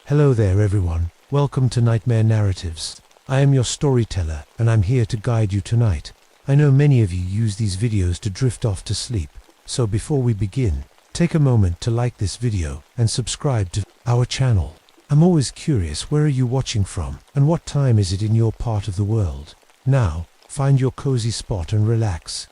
Hello there everyone, welcome to Nightmare Narratives. I am your storyteller and I'm here to guide you tonight. I know many of you use these videos to drift off to sleep, so before we begin, take a moment to like this video and subscribe to our channel. I'm always curious, where are you watching from and what time is it in your part of the world? Now, find your cozy spot and relax.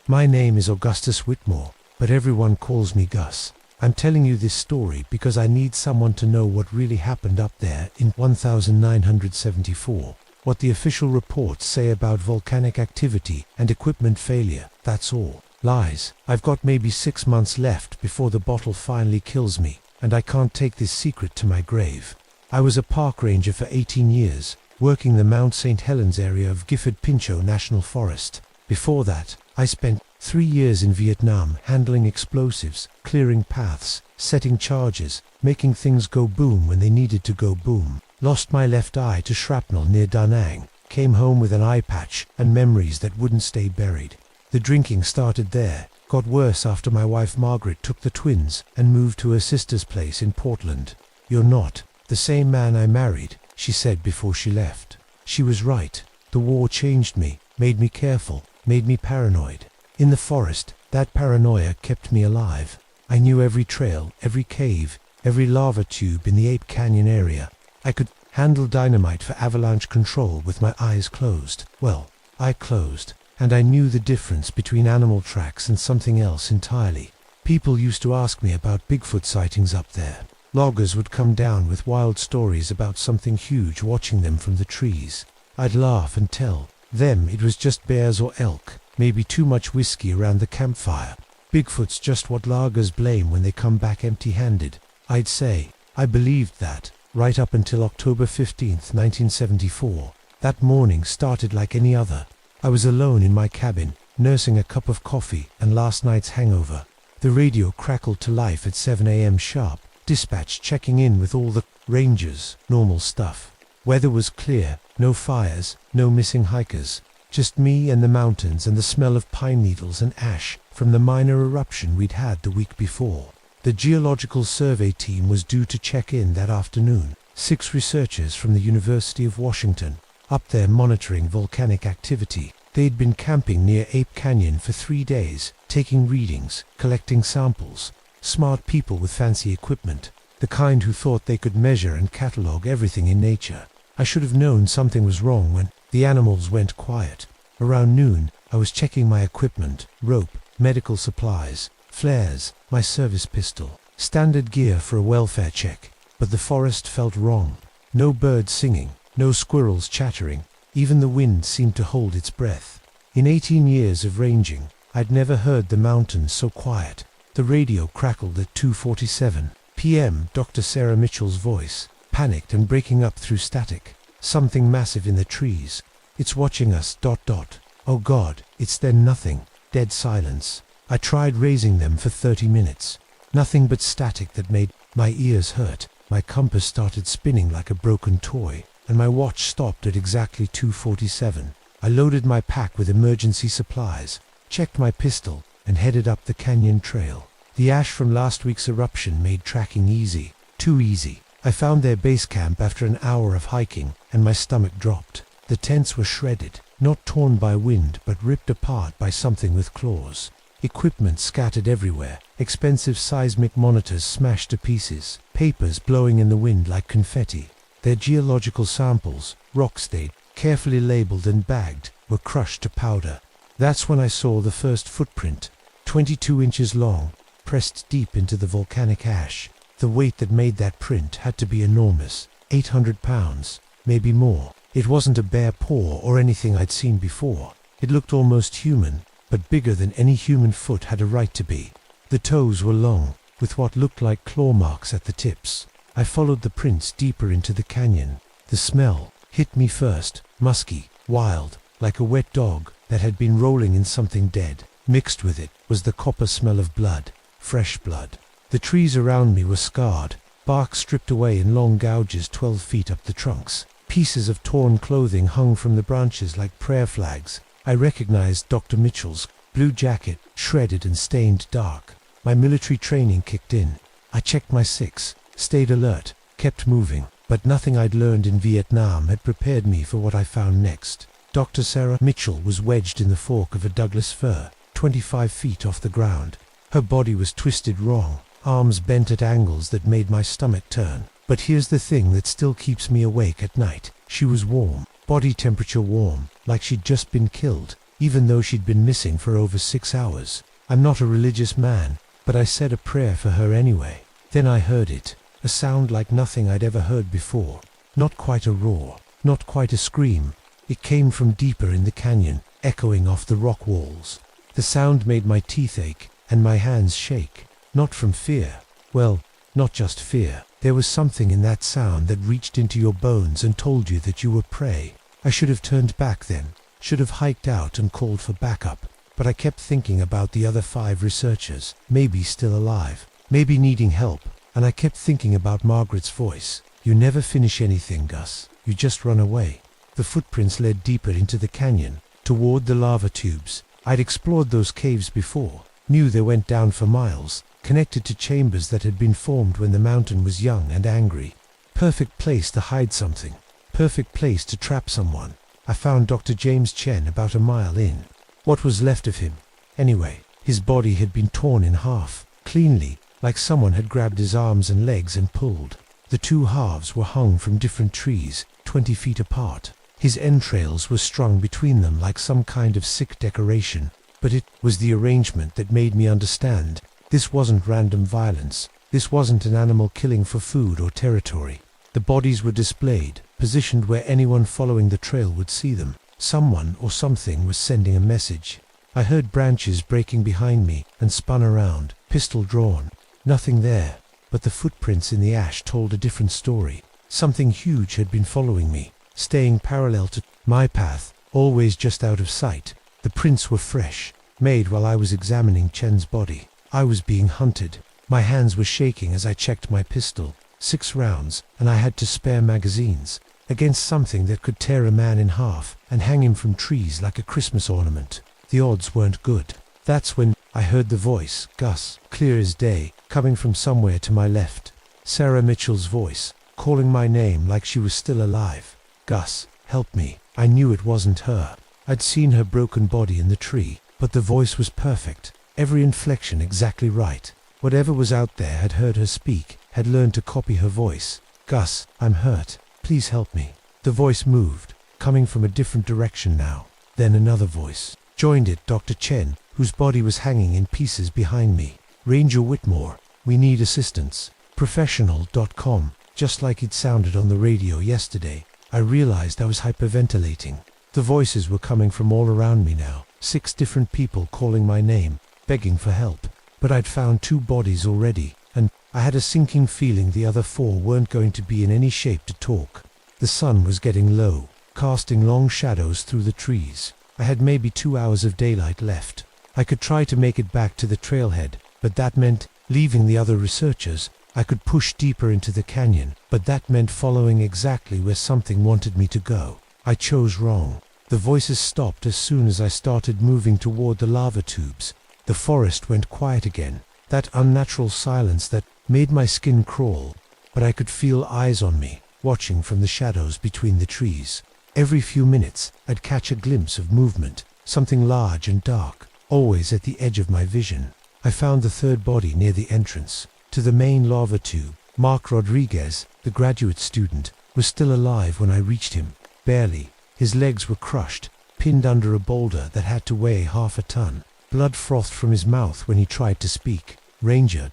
My name is Augustus Whitmore, but everyone calls me Gus. I'm telling you this story because I need someone to know what really happened up there in 1974. What the official reports say about volcanic activity and equipment failure, that's all. Lies. I've got maybe 6 months left before the bottle finally kills me, and I can't take this secret to my grave. I was a park ranger for 18 years, working the Mount St. Helens area of Gifford-Pinchot National Forest. Before that, I spent 3 years in Vietnam handling explosives, clearing paths, setting charges, making things go boom when they needed to go boom. Lost my left eye to shrapnel near Da Nang, came home with an eye patch and memories that wouldn't stay buried. The drinking started there, got worse after my wife Margaret took the twins and moved to her sister's place in Portland. "You're not the same man I married," she said before she left. She was right. The war changed me, made me careful, made me paranoid. In the forest, that paranoia kept me alive. I knew every trail, every cave, every lava tube in the Ape Canyon area. I could handle dynamite for avalanche control with my eyes closed. Well, I closed, and I knew the difference between animal tracks and something else entirely. People used to ask me about Bigfoot sightings up there. Loggers would come down with wild stories about something huge watching them from the trees. I'd laugh and tell them it was just bears or elk, maybe too much whiskey around the campfire. Bigfoot's just what loggers blame when they come back empty-handed. I'd say I believed that, right up until October 15th, 1974. That morning started like any other. I was alone in my cabin, nursing a cup of coffee and last night's hangover. The radio crackled to life at 7 a.m. sharp, dispatch checking in with all the rangers, normal stuff. Weather was clear, no fires, no missing hikers. Just me and the mountains and the smell of pine needles and ash from the minor eruption we'd had the week before. The Geological Survey team was due to check in that afternoon. 6 researchers from the University of Washington, up there monitoring volcanic activity. They'd been camping near Ape Canyon for 3 days, taking readings, collecting samples. Smart people with fancy equipment, the kind who thought they could measure and catalog everything in nature. I should have known something was wrong when the animals went quiet. Around noon, I was checking my equipment, rope, medical supplies, flares, my service pistol, standard gear for a welfare check. But the forest felt wrong. No birds singing, no squirrels chattering, even the wind seemed to hold its breath. In 18 years of ranging, I'd never heard the mountains so quiet. The radio crackled at 2:47 p.m. Dr. Sarah Mitchell's voice, panicked and breaking up through static. "Something massive in the trees. It's watching us, ... Oh God, it's then nothing. Dead silence. I tried raising them for 30 minutes. Nothing but static that made my ears hurt. My compass started spinning like a broken toy, and my watch stopped at exactly 2:47. I loaded my pack with emergency supplies, checked my pistol, and headed up the canyon trail. The ash from last week's eruption made tracking easy. Too easy. I found their base camp after an hour of hiking, and my stomach dropped. The tents were shredded, not torn by wind, but ripped apart by something with claws. Equipment scattered everywhere, expensive seismic monitors smashed to pieces, papers blowing in the wind like confetti. Their geological samples, rock-stayed, carefully labeled and bagged, were crushed to powder. That's when I saw the first footprint, 22 inches long, pressed deep into the volcanic ash. The weight that made that print had to be enormous, 800 pounds, maybe more. It wasn't a bare paw or anything I'd seen before. It looked almost human, but bigger than any human foot had a right to be. The toes were long, with what looked like claw marks at the tips. I followed the prints deeper into the canyon. The smell hit me first, musky, wild, like a wet dog that had been rolling in something dead. Mixed with it was the copper smell of blood, fresh blood. The trees around me were scarred, bark stripped away in long gouges 12 feet up the trunks. Pieces of torn clothing hung from the branches like prayer flags. I recognized Dr. Mitchell's blue jacket, shredded and stained dark. My military training kicked in. I checked my six, stayed alert, kept moving, but nothing I'd learned in Vietnam had prepared me for what I found next. Dr. Sarah Mitchell was wedged in the fork of a Douglas fir, 25 feet off the ground. Her body was twisted wrong, arms bent at angles that made my stomach turn. But here's the thing that still keeps me awake at night. She was warm, body temperature warm, like she'd just been killed, even though she'd been missing for over 6 hours. I'm not a religious man, but I said a prayer for her anyway. Then I heard it, a sound like nothing I'd ever heard before. Not quite a roar, not quite a scream. It came from deeper in the canyon, echoing off the rock walls. The sound made my teeth ache and my hands shake. Not from fear. Well, not just fear. There was something in that sound that reached into your bones and told you that you were prey. I should have turned back then, should have hiked out and called for backup. But I kept thinking about the other 5 researchers, maybe still alive, maybe needing help. And I kept thinking about Margaret's voice. You never finish anything, Gus. You just run away. The footprints led deeper into the canyon, toward the lava tubes. I'd explored those caves before, knew they went down for miles, connected to chambers that had been formed when the mountain was young and angry. Perfect place to hide something. Perfect place to trap someone. I found Dr. James Chen about a mile in. What was left of him? Anyway, his body had been torn in half, cleanly, like someone had grabbed his arms and legs and pulled. The 2 halves were hung from different trees, 20 feet apart. His entrails were strung between them like some kind of sick decoration. But it was the arrangement that made me understand. This wasn't random violence. This wasn't an animal killing for food or territory. The bodies were displayed, positioned where anyone following the trail would see them. Someone or something was sending a message. I heard branches breaking behind me and spun around, pistol drawn. Nothing there, but the footprints in the ash told a different story. Something huge had been following me, staying parallel to my path, always just out of sight. The prints were fresh, made while I was examining Chen's body. I was being hunted. My hands were shaking as I checked my pistol. 6 rounds, and I had to spare magazines, against something that could tear a man in half and hang him from trees like a Christmas ornament. The odds weren't good. That's when I heard the voice, Gus, clear as day, coming from somewhere to my left. Sarah Mitchell's voice, calling my name like she was still alive. Gus, help me. I knew it wasn't her. I'd seen her broken body in the tree, but the voice was perfect. Every inflection exactly right. Whatever was out there had heard her speak, had learned to copy her voice. Gus, I'm hurt. Please help me. The voice moved, coming from a different direction now. Then another voice. Joined it, Dr. Chen, whose body was hanging in pieces behind me. Ranger Whitmore, we need assistance. Professional.com, just like it sounded on the radio yesterday. I realized I was hyperventilating. The voices were coming from all around me now. 6 different people calling my name, begging for help. But I'd found 2 bodies already, and I had a sinking feeling the other 4 weren't going to be in any shape to talk. The sun was getting low, casting long shadows through the trees. I had maybe 2 hours of daylight left. I could try to make it back to the trailhead, but that meant leaving the other researchers. I could push deeper into the canyon, but that meant following exactly where something wanted me to go. I chose wrong. The voices stopped as soon as I started moving toward the lava tubes. The forest went quiet again, that unnatural silence that made my skin crawl. But I could feel eyes on me, watching from the shadows between the trees. Every few minutes, I'd catch a glimpse of movement, something large and dark, always at the edge of my vision. I found the 3rd body near the entrance to the main lava tube. Mark Rodriguez, the graduate student, was still alive when I reached him. Barely. His legs were crushed, pinned under a boulder that had to weigh half a ton. Blood frothed from his mouth when he tried to speak. Ranger ...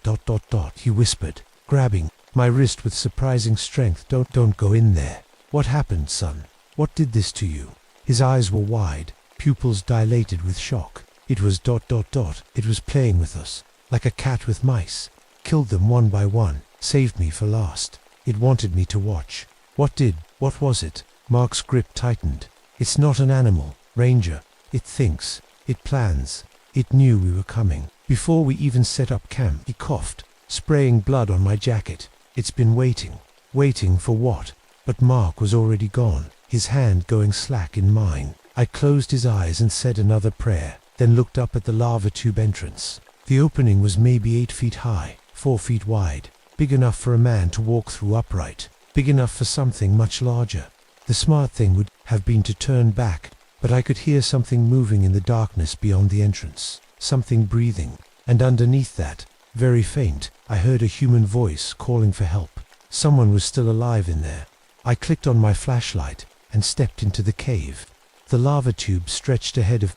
he whispered, grabbing my wrist with surprising strength. Don't go in there. What happened, son? What did this to you? His eyes were wide, pupils dilated with shock. It was ... It was playing with us, like a cat with mice. Killed them one by one, saved me for last. It wanted me to watch. What was it? Mark's grip tightened. It's not an animal, Ranger. It thinks. It plans. It knew we were coming. Before we even set up camp, he coughed, spraying blood on my jacket. It's been waiting. Waiting for what? But Mark was already gone, his hand going slack in mine. I closed his eyes and said another prayer, then looked up at the lava tube entrance. The opening was maybe 8 feet high, 4 feet wide, big enough for a man to walk through upright, big enough for something much larger. The smart thing would have been to turn back, but I could hear something moving in the darkness beyond the entrance, something breathing, and underneath that, very faint, I heard a human voice calling for help. Someone was still alive in there. I clicked on my flashlight and stepped into the cave. The lava tube stretched ahead of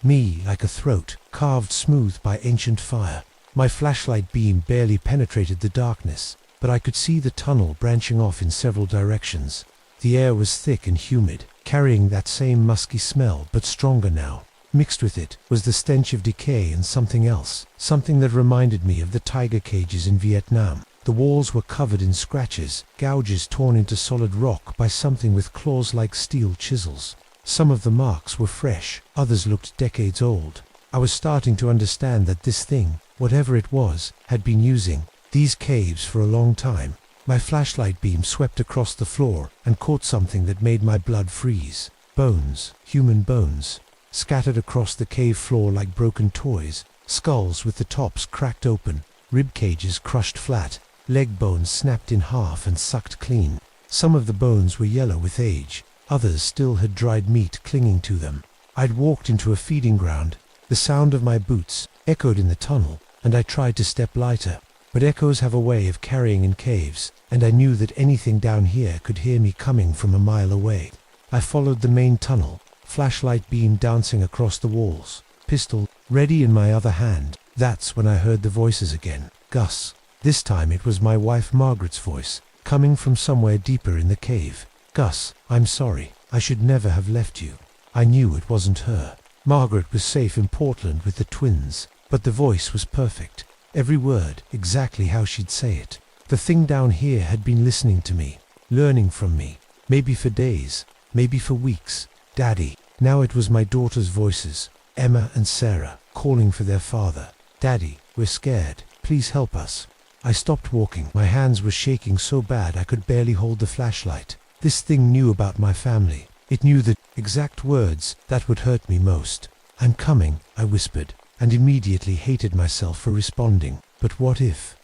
me like a throat, carved smooth by ancient fire. My flashlight beam barely penetrated the darkness, but I could see the tunnel branching off in several directions. The air was thick and humid, carrying that same musky smell, but stronger now. Mixed with it was the stench of decay and something else, something that reminded me of the tiger cages in Vietnam. The walls were covered in scratches, gouges torn into solid rock by something with claws like steel chisels. Some of the marks were fresh, others looked decades old. I was starting to understand that this thing, whatever it was, had been using these caves for a long time. My flashlight beam swept across the floor and caught something that made my blood freeze. Bones, human bones, scattered across the cave floor like broken toys, skulls with the tops cracked open, rib cages crushed flat, leg bones snapped in half and sucked clean. Some of the bones were yellow with age, others still had dried meat clinging to them. I'd walked into a feeding ground. The sound of my boots echoed in the tunnel, and I tried to step lighter. But echoes have a way of carrying in caves, and I knew that anything down here could hear me coming from a mile away. I followed the main tunnel, flashlight beam dancing across the walls, pistol ready in my other hand. That's when I heard the voices again. Gus. This time it was my wife Margaret's voice, coming from somewhere deeper in the cave. Gus, I'm sorry. I should never have left you. I knew it wasn't her. Margaret was safe in Portland with the twins, but the voice was perfect. Every word, exactly how she'd say it. The thing down here had been listening to me, learning from me, maybe for days, maybe for weeks. Daddy. Now it was my daughter's voices, Emma and Sarah, calling for their father. Daddy, we're scared. Please help us. I stopped walking. My hands were shaking so bad I could barely hold the flashlight. This thing knew about my family. It knew the exact words that would hurt me most. I'm coming, I whispered, and immediately hated myself for responding. But what if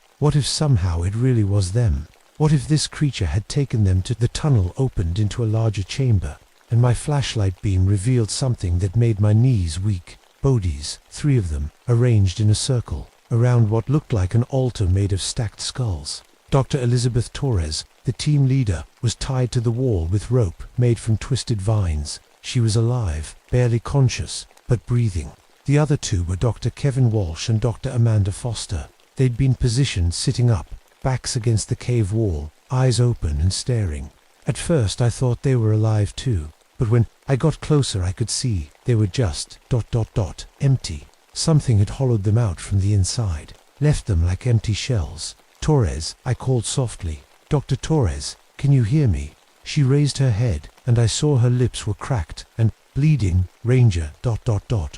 somehow it really was them? What if this creature had taken them to the tunnel opened into a larger chamber, and my flashlight beam revealed something that made my knees weak? Bodies, 3 of them, arranged in a circle, around what looked like an altar made of stacked skulls. Dr. Elizabeth Torres, the team leader, was tied to the wall with rope made from twisted vines. She was alive, barely conscious, but breathing. The other 2 were Dr. Kevin Walsh and Dr. Amanda Foster. They'd been positioned sitting up, backs against the cave wall, eyes open and staring. At first I thought they were alive too, but when I got closer I could see they were just ... empty. Something had hollowed them out from the inside, left them like empty shells. Torres, I called softly. Dr. Torres, can you hear me? She raised her head, and I saw her lips were cracked and bleeding. Ranger ...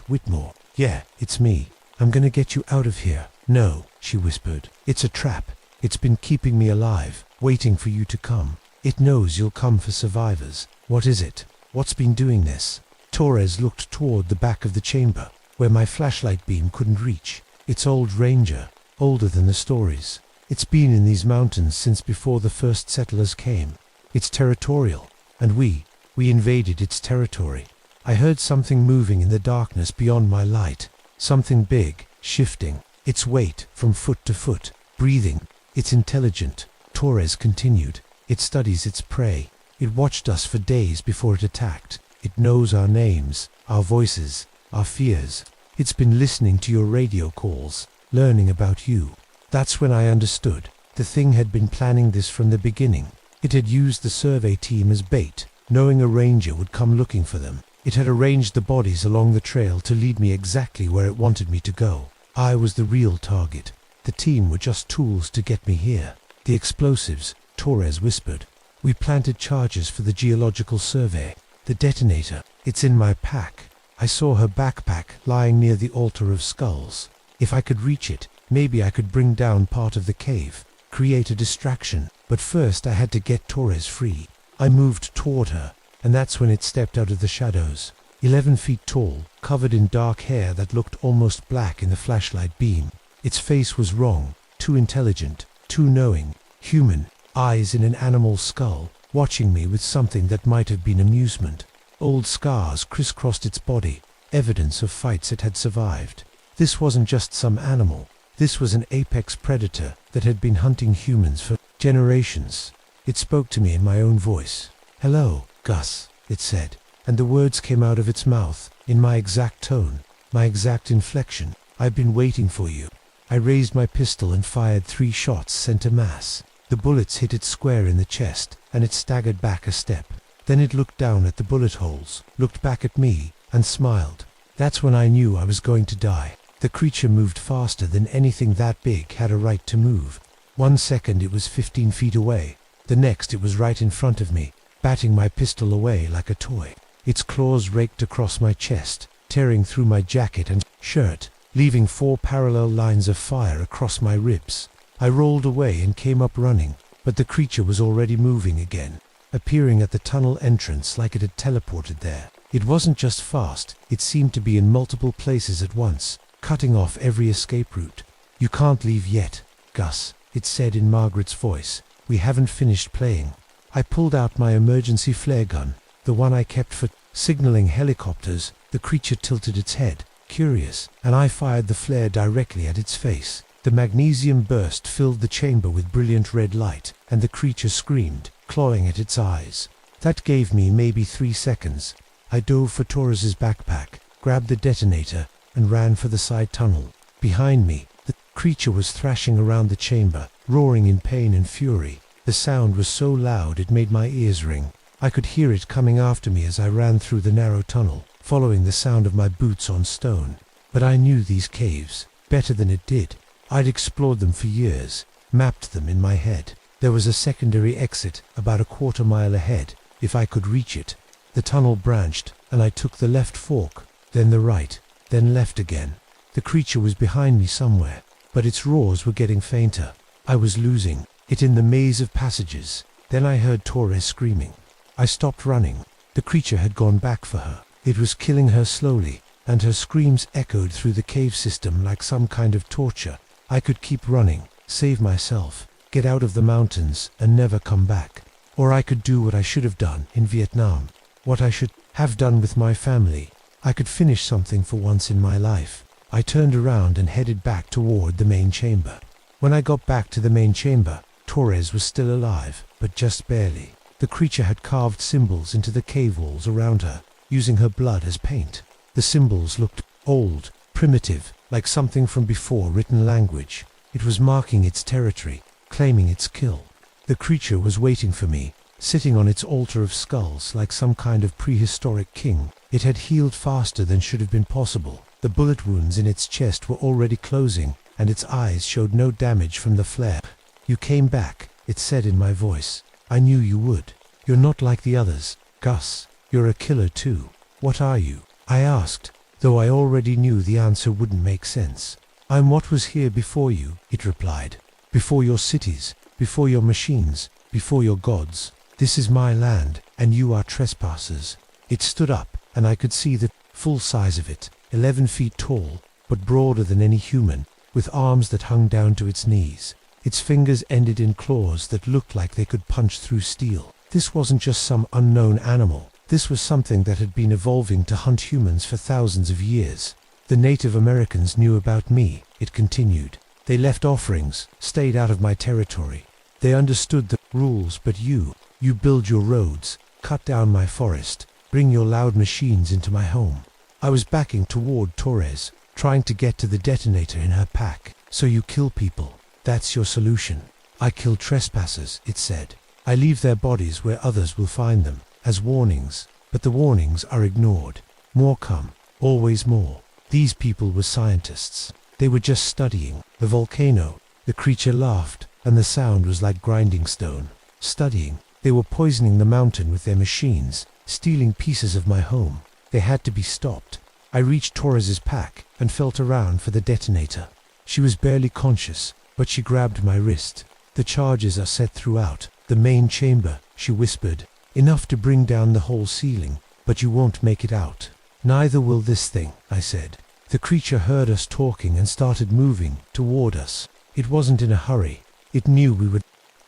Whitmore. Yeah, it's me. I'm gonna get you out of here. No, she whispered. It's a trap. It's been keeping me alive, waiting for you to come. It knows you'll come for survivors. What is it? What's been doing this? Torres looked toward the back of the chamber, where my flashlight beam couldn't reach. It's old Ranger, older than the stories. It's been in these mountains since before the first settlers came. It's territorial, and we invaded its territory. I heard something moving in the darkness beyond my light. Something big, shifting, its weight from foot to foot, breathing. It's intelligent, Torres continued. It studies its prey. It watched us for days before it attacked. It knows our names, our voices, our fears. It's been listening to your radio calls, learning about you. That's when I understood. The thing had been planning this from the beginning. It had used the survey team as bait, knowing a ranger would come looking for them. It had arranged the bodies along the trail to lead me exactly where it wanted me to go. I was the real target. The team were just tools to get me here. The explosives, Torres whispered. We planted charges for the geological survey. The detonator, it's in my pack. I saw her backpack lying near the altar of skulls. If I could reach it, maybe I could bring down part of the cave, create a distraction. But first I had to get Torres free. I moved toward her, and that's when it stepped out of the shadows. 11 feet tall, covered in dark hair that looked almost black in the flashlight beam. Its face was wrong, too intelligent, too knowing, human, eyes in an animal's skull, watching me with something that might have been amusement. Old scars crisscrossed its body, evidence of fights it had survived. This wasn't just some animal. This was an apex predator that had been hunting humans for generations. It spoke to me in my own voice. "Hello, Gus," it said, and the words came out of its mouth, in my exact tone, my exact inflection. "I've been waiting for you." I raised my pistol and fired 3 shots center mass. The bullets hit it square in the chest, and it staggered back a step. Then it looked down at the bullet holes, looked back at me, and smiled. That's when I knew I was going to die. The creature moved faster than anything that big had a right to move. 1 second it was 15 feet away. The next it was right in front of me, batting my pistol away like a toy. Its claws raked across my chest, tearing through my jacket and shirt, leaving 4 parallel lines of fire across my ribs. I rolled away and came up running, but the creature was already moving again, appearing at the tunnel entrance like it had teleported there. It wasn't just fast, it seemed to be in multiple places at once, cutting off every escape route. "You can't leave yet, Gus," it said in Margaret's voice. "We haven't finished playing." I pulled out my emergency flare gun, the one I kept for signaling helicopters. The creature tilted its head, curious, and I fired the flare directly at its face. The magnesium burst filled the chamber with brilliant red light, and the creature screamed, clawing at its eyes. That gave me maybe 3 seconds. I dove for Torres's backpack, grabbed the detonator, and ran for the side tunnel. Behind me, the creature was thrashing around the chamber, roaring in pain and fury. The sound was so loud it made my ears ring. I could hear it coming after me as I ran through the narrow tunnel, following the sound of my boots on stone. But I knew these caves better than it did. I'd explored them for years, mapped them in my head. There was a secondary exit about a quarter-mile ahead, if I could reach it. The tunnel branched, and I took the left fork, then the right, then left again. The creature was behind me somewhere, but its roars were getting fainter. I was losing it in the maze of passages. Then I heard Torres screaming. I stopped running. The creature had gone back for her. It was killing her slowly, and her screams echoed through the cave system like some kind of torture. I could keep running, save myself, get out of the mountains, and never come back. Or I could do what I should have done in Vietnam, what I should have done with my family. I could finish something for once in my life. I turned around and headed back toward the main chamber. When I got back to the main chamber, Torres was still alive, but just barely. The creature had carved symbols into the cave walls around her, using her blood as paint. The symbols looked old, primitive, like something from before written language. It was marking its territory, claiming its kill. The creature was waiting for me, sitting on its altar of skulls like some kind of prehistoric king. It had healed faster than should have been possible. The bullet wounds in its chest were already closing, and its eyes showed no damage from the flare. "You came back," it said in my voice. "I knew you would. You're not like the others, Gus. You're a killer too." "What are you?" I asked, though I already knew the answer wouldn't make sense. "I'm what was here before you," it replied. "Before your cities, before your machines, before your gods. This is my land, and you are trespassers." It stood up, and I could see the full size of it, 11 feet tall, but broader than any human, with arms that hung down to its knees. Its fingers ended in claws that looked like they could punch through steel. This wasn't just some unknown animal. This was something that had been evolving to hunt humans for thousands of years. "The Native Americans knew about me," it continued. "They left offerings, stayed out of my territory. They understood the rules, but you build your roads, cut down my forest, bring your loud machines into my home." I was backing toward Torres, trying to get to the detonator in her pack. "So you kill people. That's your solution." "I kill trespassers," it said. "I leave their bodies where others will find them, as warnings, but the warnings are ignored. More come, always more." These people were scientists. They were just studying the volcano. The creature laughed, and the sound was like grinding stone. Studying. They were poisoning the mountain with their machines, stealing pieces of my home. They had to be stopped. I reached Torres's pack and felt around for the detonator. She was barely conscious, but she grabbed my wrist. "The charges are set throughout the main chamber," she whispered. "Enough to bring down the whole ceiling, but you won't make it out." Neither will this thing, I said. The creature heard us talking and started moving toward us. It wasn't in a hurry. It knew we were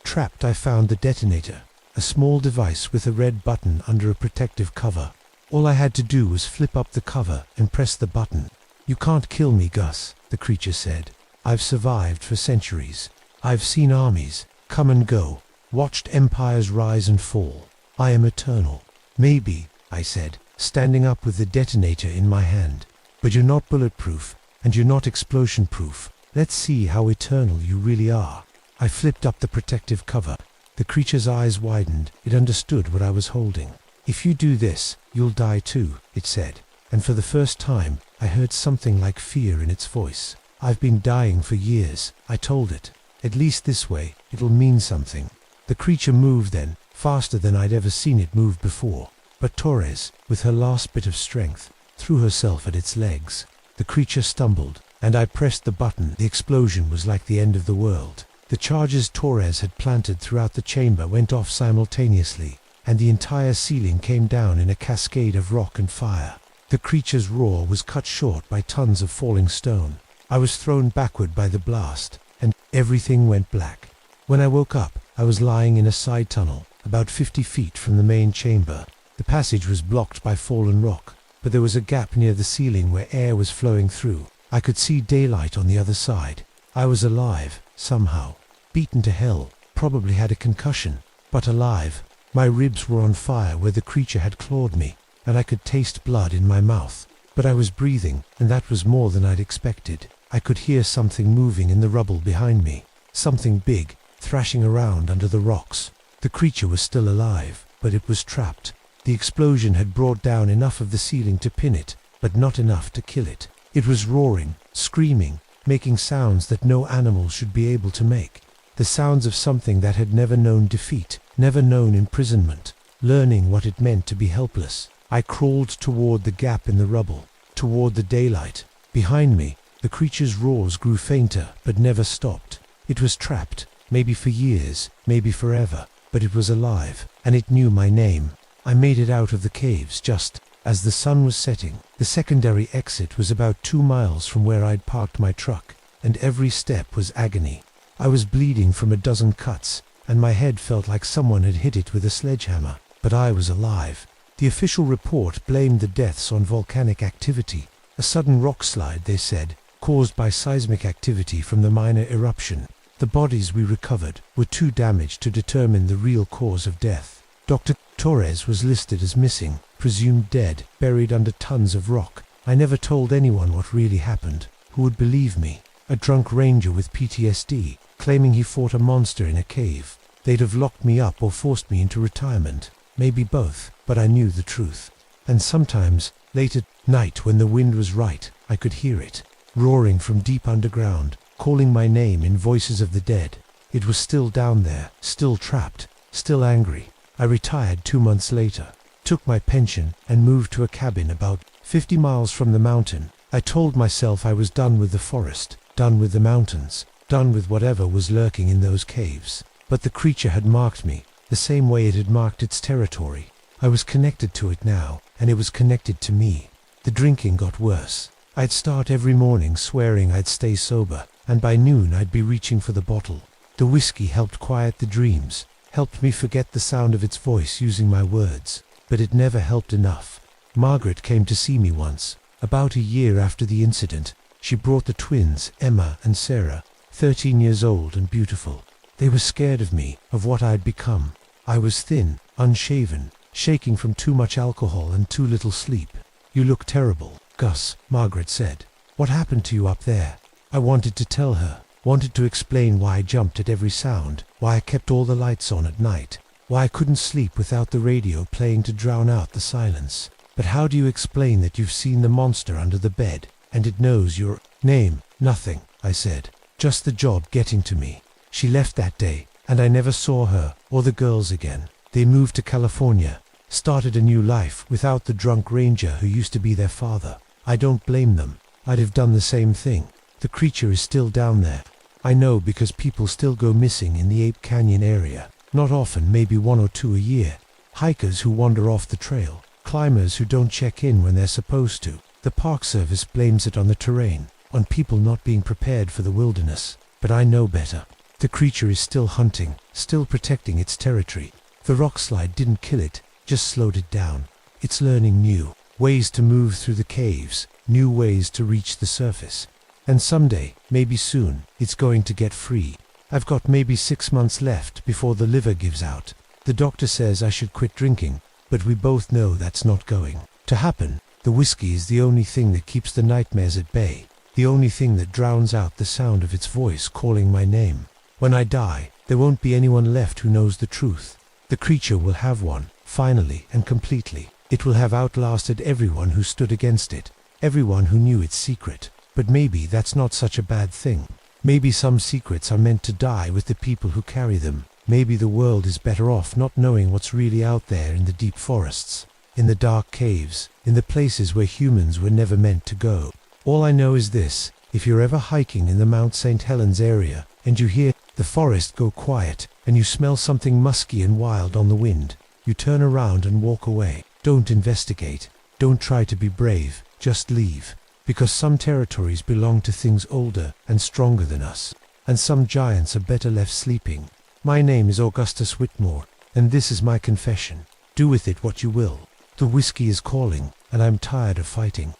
trapped. I found the detonator, a small device with a red button under a protective cover. All I had to do was flip up the cover and press the button. You can't kill me, Gus, the creature said. I've survived for centuries. I've seen armies come and go, watched empires rise and fall. I am eternal. Maybe, I said, standing up with the detonator in my hand. But you're not bulletproof, and you're not explosion-proof. Let's see how eternal you really are. I flipped up the protective cover. The creature's eyes widened. It understood what I was holding. If you do this, you'll die too, it said. And for the first time, I heard something like fear in its voice. I've been dying for years, I told it. At least this way, it'll mean something. The creature moved then, faster than I'd ever seen it move before. But Torres, with her last bit of strength, threw herself at its legs. The creature stumbled, and I pressed the button. The explosion was like the end of the world. The charges Torres had planted throughout the chamber went off simultaneously, and the entire ceiling came down in a cascade of rock and fire. The creature's roar was cut short by tons of falling stone. I was thrown backward by the blast, and everything went black. When I woke up, I was lying in a side tunnel, about 50 feet from the main chamber. The passage was blocked by fallen rock, but there was a gap near the ceiling where air was flowing through. I could see daylight on the other side. I was alive, somehow. Beaten to hell, probably had a concussion, but alive. My ribs were on fire where the creature had clawed me, and I could taste blood in my mouth. But I was breathing, and that was more than I'd expected. I could hear something moving in the rubble behind me. Something big, thrashing around under the rocks. The creature was still alive, but it was trapped. The explosion had brought down enough of the ceiling to pin it, but not enough to kill it. It was roaring, screaming, making sounds that no animal should be able to make. The sounds of something that had never known defeat, never known imprisonment, learning what it meant to be helpless. I crawled toward the gap in the rubble, toward the daylight. Behind me, the creature's roars grew fainter, but never stopped. It was trapped, maybe for years, maybe forever, but it was alive, and it knew my name. I made it out of the caves just as the sun was setting. The secondary exit was about 2 miles from where I'd parked my truck, and every step was agony. I was bleeding from a dozen cuts, and my head felt like someone had hit it with a sledgehammer, but I was alive. The official report blamed the deaths on volcanic activity, a sudden rock slide, they said, caused by seismic activity from the minor eruption. The bodies we recovered were too damaged to determine the real cause of death. Dr. Torres was listed as missing, presumed dead, buried under tons of rock. I never told anyone what really happened. Who would believe me? A drunk ranger with PTSD, claiming he fought a monster in a cave. They'd have locked me up or forced me into retirement. Maybe both, but I knew the truth. And sometimes, late at night when the wind was right, I could hear it, roaring from deep underground, calling my name in voices of the dead. It was still down there, still trapped, still angry. I retired 2 months later, took my pension, and moved to a cabin about 50 miles from the mountain. I told myself I was done with the forest, done with the mountains, done with whatever was lurking in those caves. But the creature had marked me, the same way it had marked its territory. I was connected to it now, and it was connected to me. The drinking got worse. I'd start every morning swearing I'd stay sober, and by noon I'd be reaching for the bottle. The whiskey helped quiet the dreams, helped me forget the sound of its voice using my words, but it never helped enough. Margaret came to see me once, about a year after the incident. She brought the twins, Emma and Sarah, 13 years old and beautiful. They were scared of me, of what I'd become. I was thin, unshaven, shaking from too much alcohol and too little sleep. "You look terrible, Gus," Margaret said. "What happened to you up there?" I wanted to tell her, wanted to explain why I jumped at every sound, why I kept all the lights on at night, why I couldn't sleep without the radio playing to drown out the silence. But how do you explain that you've seen the monster under the bed, and it knows your name? "Nothing," I said. "Just the job getting to me." She left that day, and I never saw her or the girls again. They moved to California, started a new life without the drunk ranger who used to be their father. I don't blame them. I'd have done the same thing. The creature is still down there. I know because people still go missing in the Ape Canyon area. Not often, maybe 1 or 2 a year. Hikers who wander off the trail, climbers who don't check in when they're supposed to. The Park Service blames it on the terrain, on people not being prepared for the wilderness. But I know better. The creature is still hunting, still protecting its territory. The rock slide didn't kill it, just slowed it down. It's learning new ways to move through the caves, new ways to reach the surface. And someday, maybe soon, it's going to get free. I've got maybe 6 months left before the liver gives out. The doctor says I should quit drinking, but we both know that's not going to happen. The whiskey is the only thing that keeps the nightmares at bay, the only thing that drowns out the sound of its voice calling my name. When I die, there won't be anyone left who knows the truth. The creature will have won, finally and completely. It will have outlasted everyone who stood against it, everyone who knew its secret. But maybe that's not such a bad thing. Maybe some secrets are meant to die with the people who carry them. Maybe the world is better off not knowing what's really out there in the deep forests, in the dark caves, in the places where humans were never meant to go. All I know is this: if you're ever hiking in the Mount St. Helens area, and you hear the forest go quiet, and you smell something musky and wild on the wind, you turn around and walk away. Don't investigate. Don't try to be brave. Just leave. Because some territories belong to things older and stronger than us, and some giants are better left sleeping. My name is Augustus Whitmore, and this is my confession. Do with it what you will. The whiskey is calling, and I'm tired of fighting.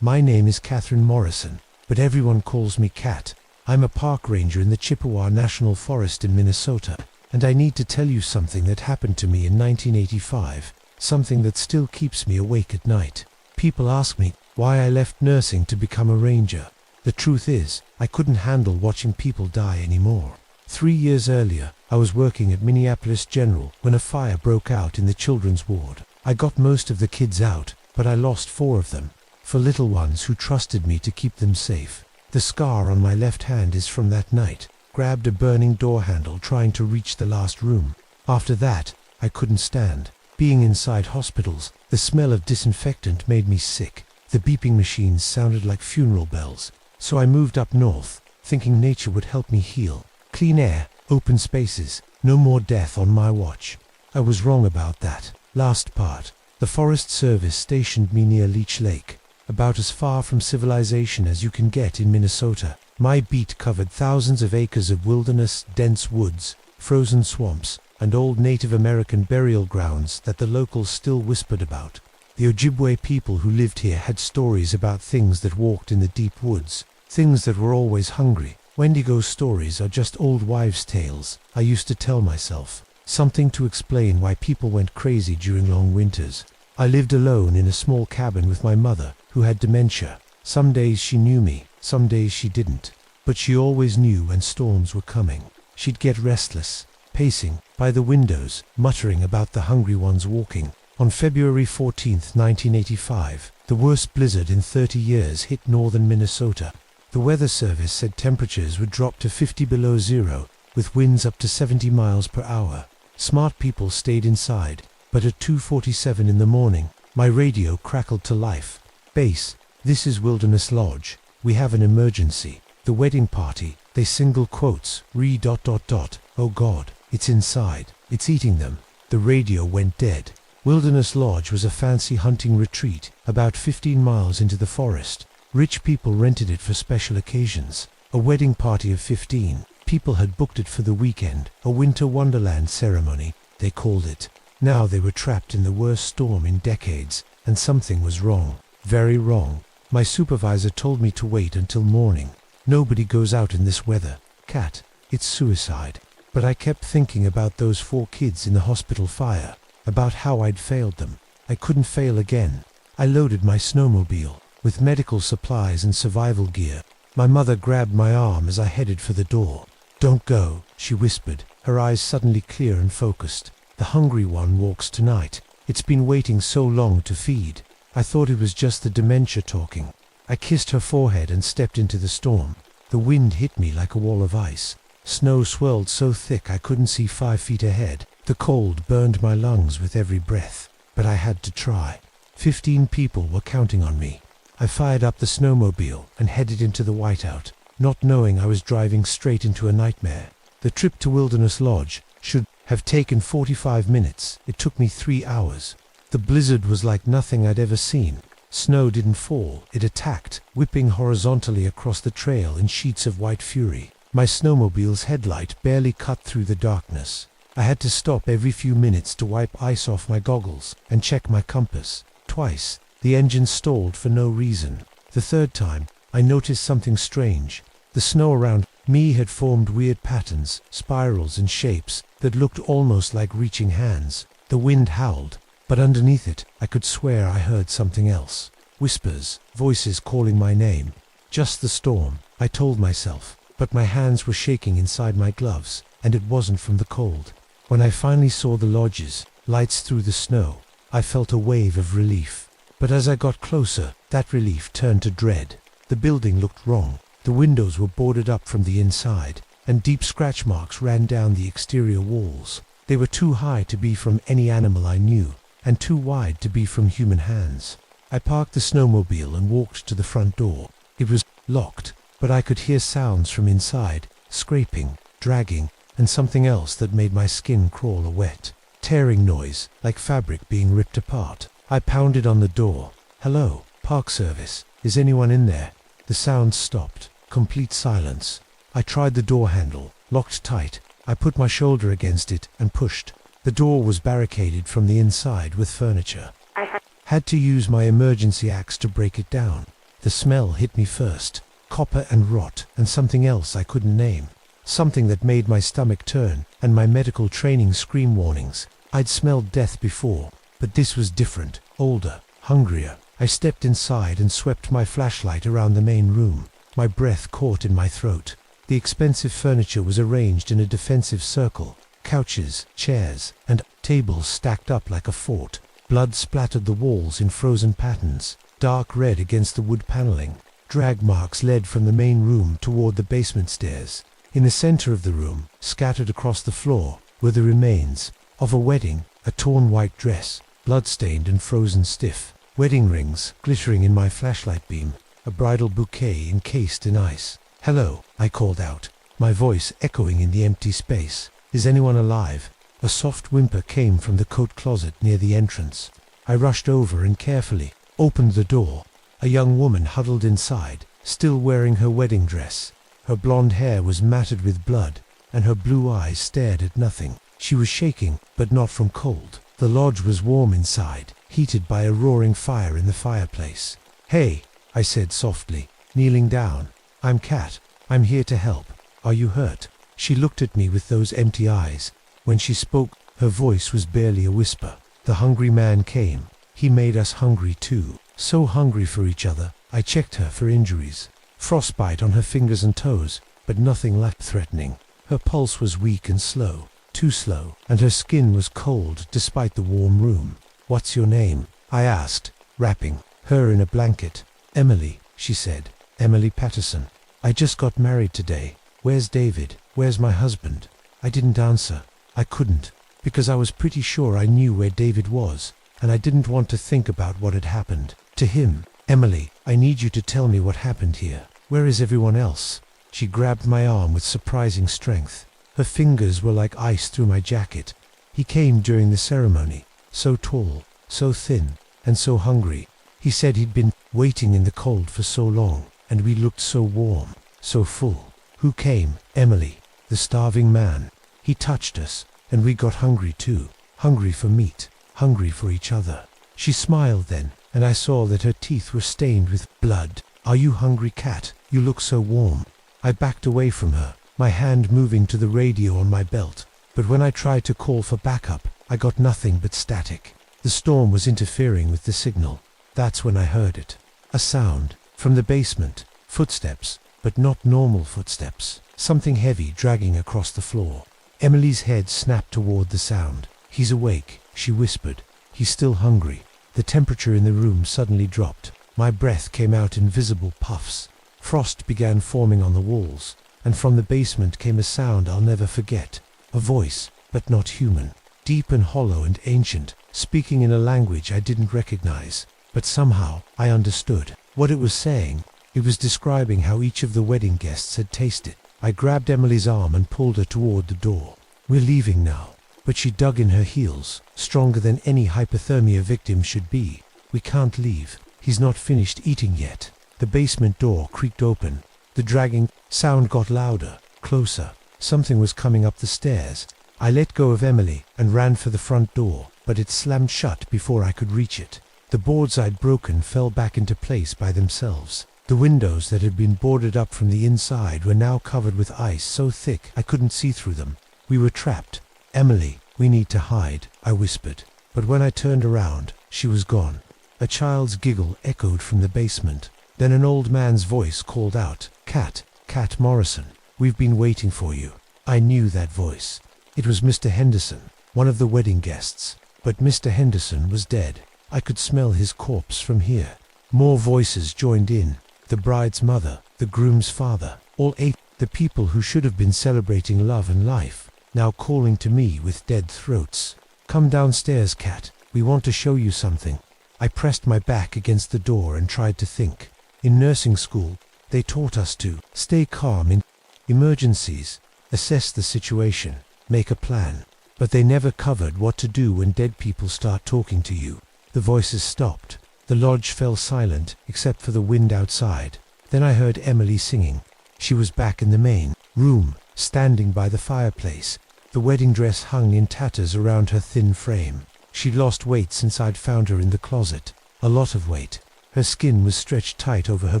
My name is Catherine Morrison, but everyone calls me Cat. I'm a park ranger in the Chippewa National Forest in Minnesota. And I need to tell you something that happened to me in 1985, something that still keeps me awake at night. People ask me why I left nursing to become a ranger. The truth is, I couldn't handle watching people die anymore. 3 years earlier, I was working at Minneapolis General when a fire broke out in the children's ward. I got most of the kids out, but I lost 4 of them. 4 little ones who trusted me to keep them safe. The scar on my left hand is from that night. Grabbed a burning door handle trying to reach the last room. After that, I couldn't stand being inside hospitals. The smell of disinfectant made me sick. The beeping machines sounded like funeral bells. So I moved up north, thinking nature would help me heal. Clean air, open spaces, no more death on my watch. I was wrong about that last part. The Forest Service stationed me near Leech Lake, about as far from civilization as you can get in Minnesota. My beat covered thousands of acres of wilderness, dense woods, frozen swamps, and old Native American burial grounds that the locals still whispered about. The Ojibwe people who lived here had stories about things that walked in the deep woods, things that were always hungry. Wendigo stories are just old wives' tales, I used to tell myself. Something to explain why people went crazy during long winters. I lived alone in a small cabin with my mother, who had dementia. Some days she knew me, some days she didn't. But she always knew when storms were coming. She'd get restless, pacing by the windows, muttering about the hungry ones walking. On February 14, 1985, the worst blizzard in 30 years hit northern Minnesota. The Weather Service said temperatures would drop to 50 below zero, with winds up to 70 miles per hour. Smart people stayed inside, but at 2:47 in the morning, my radio crackled to life. Base, this is Wilderness Lodge. We have an emergency. The wedding party, they single quotes, Oh God, it's inside. It's eating them. The radio went dead. Wilderness Lodge was a fancy hunting retreat, about 15 miles into the forest. Rich people rented it for special occasions. A wedding party of 15. People had booked it for the weekend, a winter wonderland ceremony, they called it. Now they were trapped in the worst storm in decades, and something was wrong. Very wrong. My supervisor told me to wait until morning. Nobody goes out in this weather. Cat, it's suicide. But I kept thinking about those 4 kids in the hospital fire, about how I'd failed them. I couldn't fail again. I loaded my snowmobile with medical supplies and survival gear. My mother grabbed my arm as I headed for the door. Don't go, she whispered, her eyes suddenly clear and focused. The hungry one walks tonight. It's been waiting so long to feed. I thought it was just the dementia talking. I kissed her forehead and stepped into the storm. The wind hit me like a wall of ice. Snow swirled so thick I couldn't see 5 feet ahead. The cold burned my lungs with every breath. But I had to try. 15 people were counting on me. I fired up the snowmobile and headed into the whiteout, not knowing I was driving straight into a nightmare. The trip to Wilderness Lodge should have taken 45 minutes. It took me 3 hours. The blizzard was like nothing I'd ever seen. Snow didn't fall, it attacked, whipping horizontally across the trail in sheets of white fury. My snowmobile's headlight barely cut through the darkness. I had to stop every few minutes to wipe ice off my goggles and check my compass. Twice, the engine stalled for no reason. The third time, I noticed something strange. The snow around me had formed weird patterns, spirals and shapes that looked almost like reaching hands. The wind howled, but underneath it, I could swear I heard something else. Whispers, voices calling my name. Just the storm, I told myself, but my hands were shaking inside my gloves, and it wasn't from the cold. When I finally saw the lodges, lights through the snow, I felt a wave of relief. But as I got closer, that relief turned to dread. The building looked wrong. The windows were boarded up from the inside, and deep scratch marks ran down the exterior walls. They were too high to be from any animal I knew, and too wide to be from human hands. I parked the snowmobile and walked to the front door. It was locked, but I could hear sounds from inside, scraping, dragging, and something else that made my skin crawl a wet, tearing noise, like fabric being ripped apart. I pounded on the door. "Hello, Park Service. Is anyone in there?" The sound stopped. Complete silence. I tried the door handle, locked tight. I put my shoulder against it and pushed. The door was barricaded from the inside with furniture. I had to use my emergency axe to break it down. The smell hit me first. Copper and rot, and something else I couldn't name. Something that made my stomach turn, and my medical training scream warnings. I'd smelled death before, but this was different, older, hungrier. I stepped inside and swept my flashlight around the main room. My breath caught in my throat. The expensive furniture was arranged in a defensive circle. Couches, chairs, and tables stacked up like a fort. Blood splattered the walls in frozen patterns, dark red against the wood paneling. Drag marks led from the main room toward the basement stairs. In the center of the room, scattered across the floor, were the remains of a wedding, a torn white dress, blood-stained and frozen stiff, wedding rings glittering in my flashlight beam, a bridal bouquet encased in ice. "Hello," I called out, my voice echoing in the empty space. "Is anyone alive?" A soft whimper came from the coat closet near the entrance. I rushed over and carefully opened the door. A young woman huddled inside, still wearing her wedding dress. Her blonde hair was matted with blood, and her blue eyes stared at nothing. She was shaking, but not from cold. The lodge was warm inside, heated by a roaring fire in the fireplace. "Hey," I said softly, kneeling down. "I'm Kat. I'm here to help. Are you hurt?" She looked at me with those empty eyes. When she spoke, her voice was barely a whisper. The hungry man came. He made us hungry too. So hungry for each other. I checked her for injuries. Frostbite on her fingers and toes, but nothing life-threatening. Her pulse was weak and slow, too slow, and her skin was cold despite the warm room. "What's your name?" I asked, wrapping her in a blanket. "Emily," she said. "Emily Patterson. I just got married today. Where's David? Where's my husband?" I didn't answer. I couldn't, because I was pretty sure I knew where David was, and I didn't want to think about what had happened to him. "Emily, I need you to tell me what happened here. Where is everyone else?" She grabbed my arm with surprising strength. Her fingers were like ice through my jacket. "He came during the ceremony, so tall, so thin, and so hungry. He said he'd been waiting in the cold for so long, and we looked so warm, so full." "Who came?" "Emily, the starving man. He touched us, and we got hungry too. Hungry for meat, hungry for each other." She smiled then, and I saw that her teeth were stained with blood. "Are you hungry, Kat? You look so warm." I backed away from her, my hand moving to the radio on my belt. But when I tried to call for backup, I got nothing but static. The storm was interfering with the signal. That's when I heard it. A sound from the basement. Footsteps, but not normal footsteps. Something heavy dragging across the floor. Emily's head snapped toward the sound. "He's awake," she whispered. "He's still hungry." The temperature in the room suddenly dropped. My breath came out in visible puffs. Frost began forming on the walls, and from the basement came a sound I'll never forget. A voice, but not human. Deep and hollow and ancient, speaking in a language I didn't recognize. But somehow, I understood what it was saying. It was describing how each of the wedding guests had tasted. I grabbed Emily's arm and pulled her toward the door. We're leaving now. But she dug in her heels, stronger than any hypothermia victim should be. We can't leave. He's not finished eating yet. The basement door creaked open. The dragging sound got louder, closer. Something was coming up the stairs. I let go of Emily and ran for the front door, but it slammed shut before I could reach it. The boards I'd broken fell back into place by themselves. The windows that had been boarded up from the inside were now covered with ice so thick I couldn't see through them. We were trapped. "Emily, we need to hide," I whispered. But when I turned around, she was gone. A child's giggle echoed from the basement. Then an old man's voice called out, "Cat, Cat Morrison, we've been waiting for you." I knew that voice. It was Mr. Henderson, one of the wedding guests. But Mr. Henderson was dead. I could smell his corpse from here. More voices joined in. The bride's mother, the groom's father, all 8, the people who should have been celebrating love and life, now calling to me with dead throats. "Come downstairs, Cat. We want to show you something." I pressed my back against the door and tried to think. In nursing school, they taught us to stay calm in emergencies, assess the situation, make a plan. But they never covered what to do when dead people start talking to you. The voices stopped. The lodge fell silent, except for the wind outside. Then I heard Emily singing. She was back in the main room, standing by the fireplace. The wedding dress hung in tatters around her thin frame. She'd lost weight since I'd found her in the closet. A lot of weight. Her skin was stretched tight over her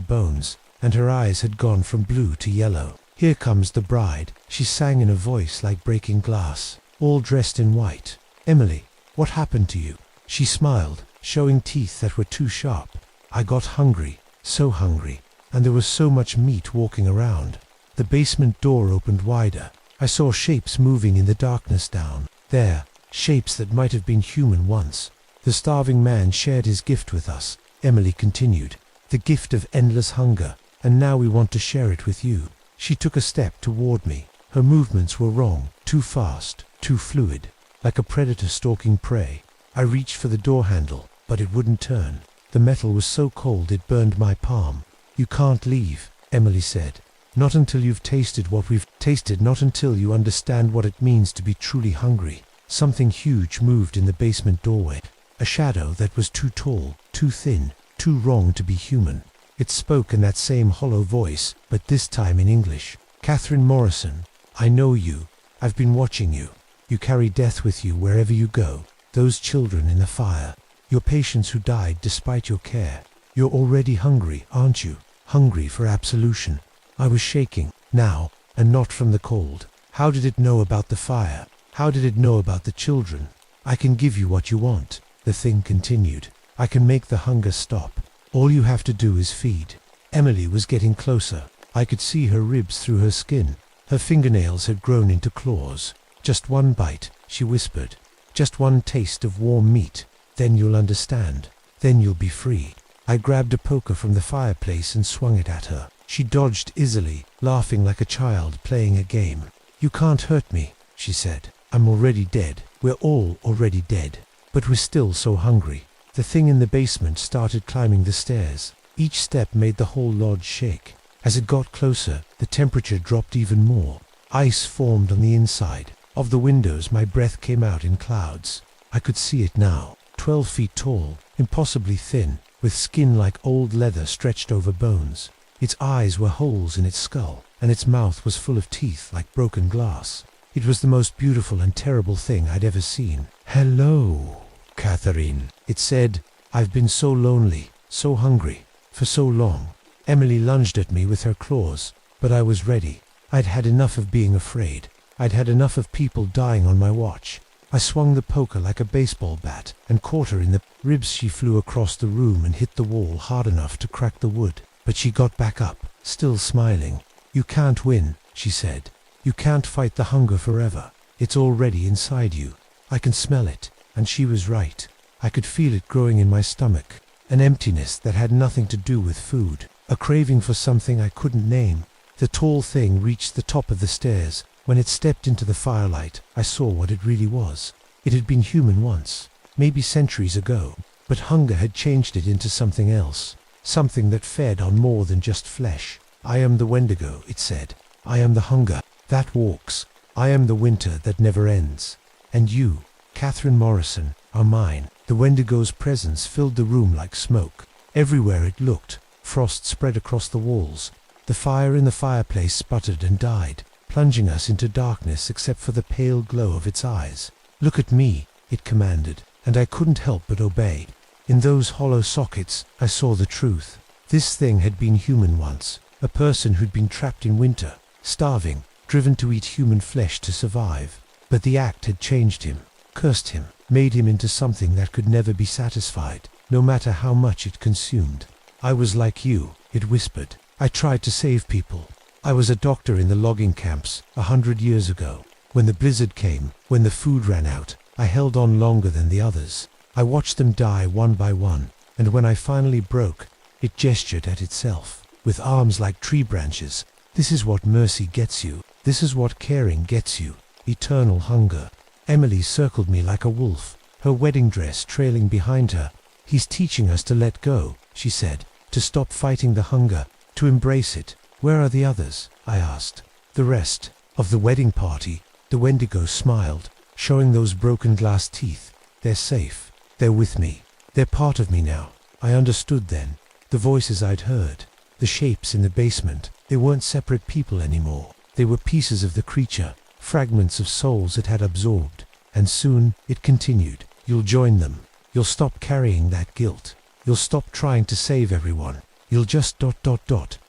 bones, and her eyes had gone from blue to yellow. "Here comes the bride," she sang in a voice like breaking glass, all dressed in white. "Emily, what happened to you?" She smiled, showing teeth that were too sharp. I got hungry, so hungry, and there was so much meat walking around. The basement door opened wider. I saw shapes moving in the darkness down there, shapes that might have been human once. "The starving man shared his gift with us," Emily continued, "the gift of endless hunger, and now we want to share it with you." She took a step toward me. Her movements were wrong, too fast, too fluid, like a predator stalking prey. I reached for the door handle, but it wouldn't turn. The metal was so cold it burned my palm. "You can't leave," Emily said. "Not until you've tasted what we've tasted, not until you understand what it means to be truly hungry." Something huge moved in the basement doorway. A shadow that was too tall, too thin, too wrong to be human. It spoke in that same hollow voice, but this time in English. "Catherine Morrison, I know you. I've been watching you. You carry death with you wherever you go. Those children in the fire. Your patients who died despite your care. You're already hungry, aren't you? Hungry for absolution." I was shaking, now, and not from the cold. How did it know about the fire? How did it know about the children? "I can give you what you want," the thing continued. "I can make the hunger stop. All you have to do is feed." Emily was getting closer. I could see her ribs through her skin. Her fingernails had grown into claws. "Just one bite," she whispered. "Just one taste of warm meat. Then you'll understand. Then you'll be free." I grabbed a poker from the fireplace and swung it at her. She dodged easily, laughing like a child playing a game. "You can't hurt me," she said. "I'm already dead. We're all already dead. But we're still so hungry." The thing in the basement started climbing the stairs. Each step made the whole lodge shake. As it got closer, the temperature dropped even more. Ice formed on the inside. Of the windows, my breath came out in clouds. I could see it now. 12 feet tall, impossibly thin, with skin like old leather stretched over bones. Its eyes were holes in its skull, and its mouth was full of teeth like broken glass. It was the most beautiful and terrible thing I'd ever seen. "Hello, Catherine," it said. "I've been so lonely, so hungry, for so long." Emily lunged at me with her claws, but I was ready. I'd had enough of being afraid. I'd had enough of people dying on my watch. I swung the poker like a baseball bat and caught her in the ribs. She flew across the room and hit the wall hard enough to crack the wood, but she got back up, still smiling. "You can't win," she said. "You can't fight the hunger forever. It's already inside you. I can smell it." And she was right. I could feel it growing in my stomach, an emptiness that had nothing to do with food, a craving for something I couldn't name. The tall thing reached the top of the stairs. When it stepped into the firelight, I saw what it really was. It had been human once, maybe centuries ago, but hunger had changed it into something else, something that fed on more than just flesh. "I am the wendigo," it said. I am the hunger that walks. I am the winter that never ends. And you, Catherine Morrison, are mine. The Wendigo's presence filled the room like smoke. Everywhere it looked, frost spread across the walls. The fire in the fireplace sputtered and died, plunging us into darkness except for the pale glow of its eyes. Look at me, it commanded, and I couldn't help but obey. In those hollow sockets, I saw the truth. This thing had been human once, a person who'd been trapped in winter, starving, driven to eat human flesh to survive. But the act had changed him, cursed him, made him into something that could never be satisfied, no matter how much it consumed. I was like you, it whispered. I tried to save people. I was a doctor in the logging camps 100 years ago. When the blizzard came, when the food ran out, I held on longer than the others. I watched them die one by one, and when I finally broke, it gestured at itself, with arms like tree branches. This is what mercy gets you. This is what caring gets you. Eternal hunger. Emily circled me like a wolf, her wedding dress trailing behind her. He's teaching us to let go, she said, to stop fighting the hunger, to embrace it. Where are the others? I asked. The rest of the wedding party. The Wendigo smiled, showing those broken glass teeth. They're safe. They're with me. They're part of me now. I understood then. The voices I'd heard, the shapes in the basement, they weren't separate people anymore. They were pieces of the creature, fragments of souls it had absorbed. And soon, it continued, you'll join them. You'll stop carrying that guilt. You'll stop trying to save everyone. You'll just ...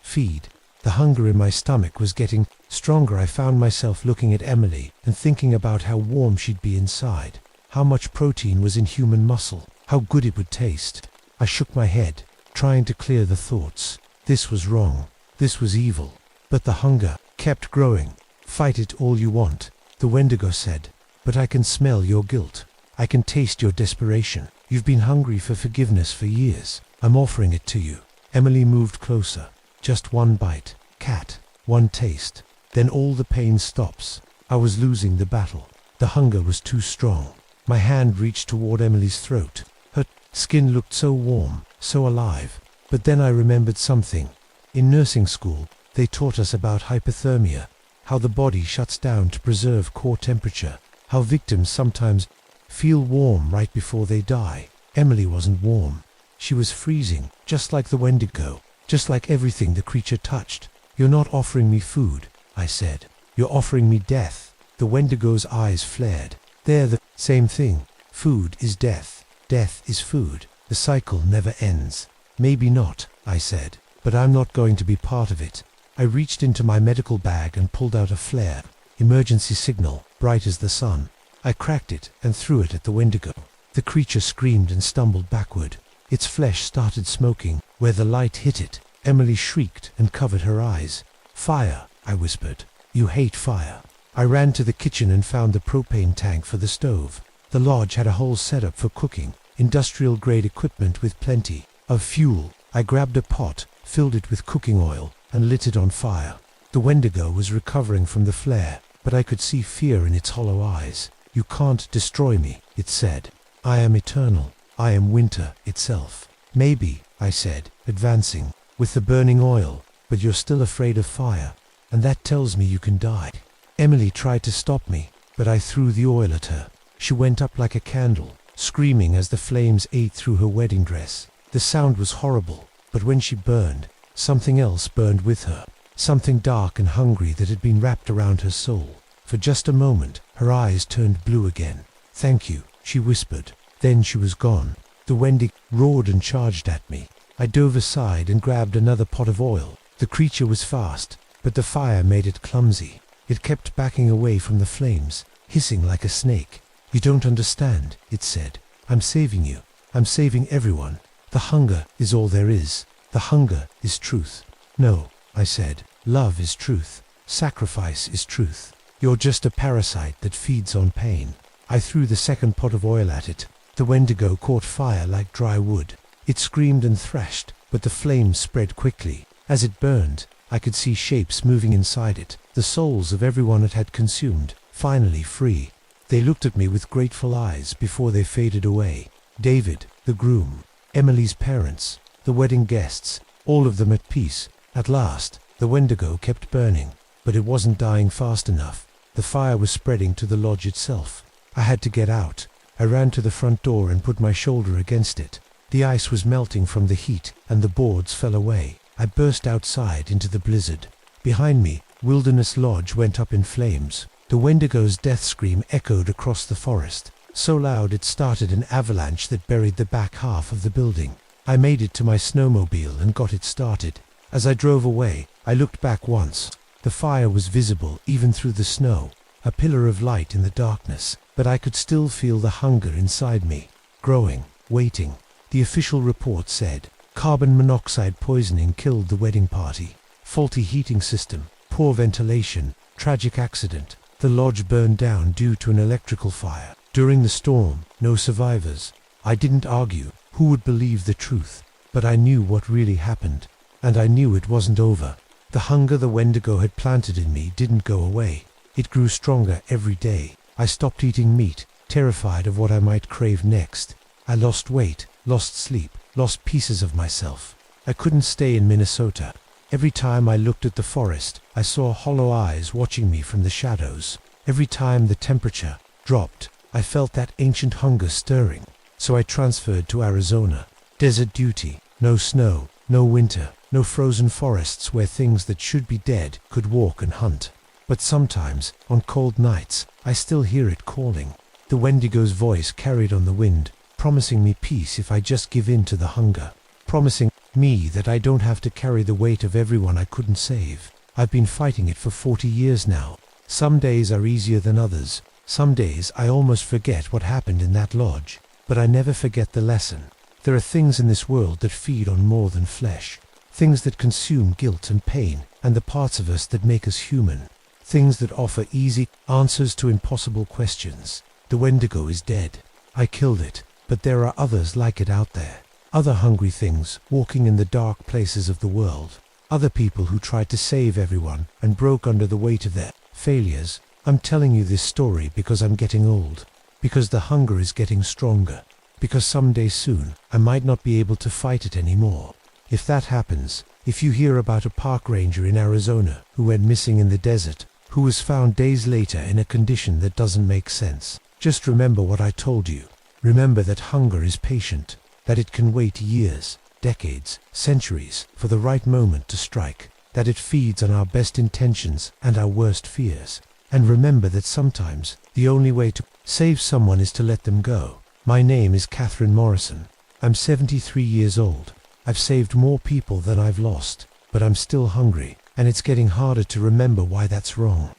feed. The hunger in my stomach was getting stronger. I found myself looking at Emily and thinking about how warm she'd be inside, how much protein was in human muscle, how good it would taste. I shook my head, trying to clear the thoughts. This was wrong. This was evil. But the hunger kept growing. Fight it all you want, the Wendigo said. But I can smell your guilt. I can taste your desperation. You've been hungry for forgiveness for years. I'm offering it to you. Emily moved closer. Just one bite, cat, one taste. Then all the pain stops. I was losing the battle. The hunger was too strong. My hand reached toward Emily's throat. Her skin looked so warm, so alive. But then I remembered something. In nursing school, they taught us about hypothermia, how the body shuts down to preserve core temperature, how victims sometimes feel warm right before they die. Emily wasn't warm. She was freezing, just like the Wendigo, just like everything the creature touched. You're not offering me food, I said. You're offering me death. The Wendigo's eyes flared. They're the same thing. Food is death. Death is food. The cycle never ends. Maybe not, I said, but I'm not going to be part of it. I reached into my medical bag and pulled out a flare. Emergency signal, bright as the sun. I cracked it and threw it at the Wendigo. The creature screamed and stumbled backward. Its flesh started smoking. Where the light hit it, Emily shrieked and covered her eyes. Fire, I whispered. You hate fire. I ran to the kitchen and found the propane tank for the stove. The lodge had a whole setup for cooking, industrial-grade equipment with plenty of fuel. I grabbed a pot, filled it with cooking oil, and lit it on fire. The Wendigo was recovering from the flare, but I could see fear in its hollow eyes. You can't destroy me, it said. I am eternal. I am winter itself. Maybe, I said, advancing, with the burning oil, but you're still afraid of fire, and that tells me you can die. Emily tried to stop me, but I threw the oil at her. She went up like a candle, screaming as the flames ate through her wedding dress. The sound was horrible, but when she burned, something else burned with her, something dark and hungry that had been wrapped around her soul. For just a moment, her eyes turned blue again. Thank you, she whispered. Then she was gone. The Wendigo roared and charged at me. I dove aside and grabbed another pot of oil. The creature was fast, but the fire made it clumsy. It kept backing away from the flames, hissing like a snake. You don't understand, it said. I'm saving you. I'm saving everyone. The hunger is all there is. The hunger is truth. No, I said. Love is truth. Sacrifice is truth. You're just a parasite that feeds on pain. I threw the second pot of oil at it. The Wendigo caught fire like dry wood. It screamed and thrashed, but the flames spread quickly. As it burned, I could see shapes moving inside it, the souls of everyone it had consumed, finally free. They looked at me with grateful eyes before they faded away. David, the groom, Emily's parents, the wedding guests, all of them at peace. At last, the Wendigo kept burning. but it wasn't dying fast enough. The fire was spreading to the lodge itself. I had to get out. I ran to the front door and put my shoulder against it. The ice was melting from the heat, and the boards fell away. I burst outside into the blizzard. Behind me, Wilderness Lodge went up in flames. The Wendigo's death scream echoed across the forest, so loud it started an avalanche that buried the back half of the building. I made it to my snowmobile and got it started. As I drove away, I looked back once. The fire was visible even through the snow, a pillar of light in the darkness, but I could still feel the hunger inside me, growing, waiting. The official report said, carbon monoxide poisoning killed the wedding party. Faulty heating system, poor ventilation, tragic accident. The lodge burned down due to an electrical fire. During the storm, no survivors. I didn't argue. Who would believe the truth? But I knew what really happened, and I knew it wasn't over. The hunger the Wendigo had planted in me didn't go away. It grew stronger every day. I stopped eating meat, terrified of what I might crave next. I lost weight, lost sleep, lost pieces of myself. I couldn't stay in Minnesota. Every time I looked at the forest, I saw hollow eyes watching me from the shadows. Every time the temperature dropped, I felt that ancient hunger stirring. So I transferred to Arizona. Desert duty, no snow, no winter, no frozen forests where things that should be dead could walk and hunt. But sometimes, on cold nights, I still hear it calling. The Wendigo's voice carried on the wind, promising me peace if I just give in to the hunger. Promising me that I don't have to carry the weight of everyone I couldn't save. I've been fighting it for 40 years now. Some days are easier than others. Some days I almost forget what happened in that lodge. But I never forget the lesson. There are things in this world that feed on more than flesh. Things that consume guilt and pain, and the parts of us that make us human. Things that offer easy answers to impossible questions. The Wendigo is dead. I killed it, but there are others like it out there. Other hungry things walking in the dark places of the world. Other people who tried to save everyone and broke under the weight of their failures. I'm telling you this story because I'm getting old. Because the hunger is getting stronger. Because someday soon, I might not be able to fight it anymore. If that happens, if you hear about a park ranger in Arizona who went missing in the desert, who was found days later in a condition that doesn't make sense, just remember what I told you. Remember that hunger is patient, that it can wait years, decades, centuries for the right moment to strike, that it feeds on our best intentions and our worst fears. And remember that sometimes the only way to save someone is to let them go. My name is Catherine Morrison. I'm 73 years old. I've saved more people than I've lost, but I'm still hungry, and it's getting harder to remember why that's wrong.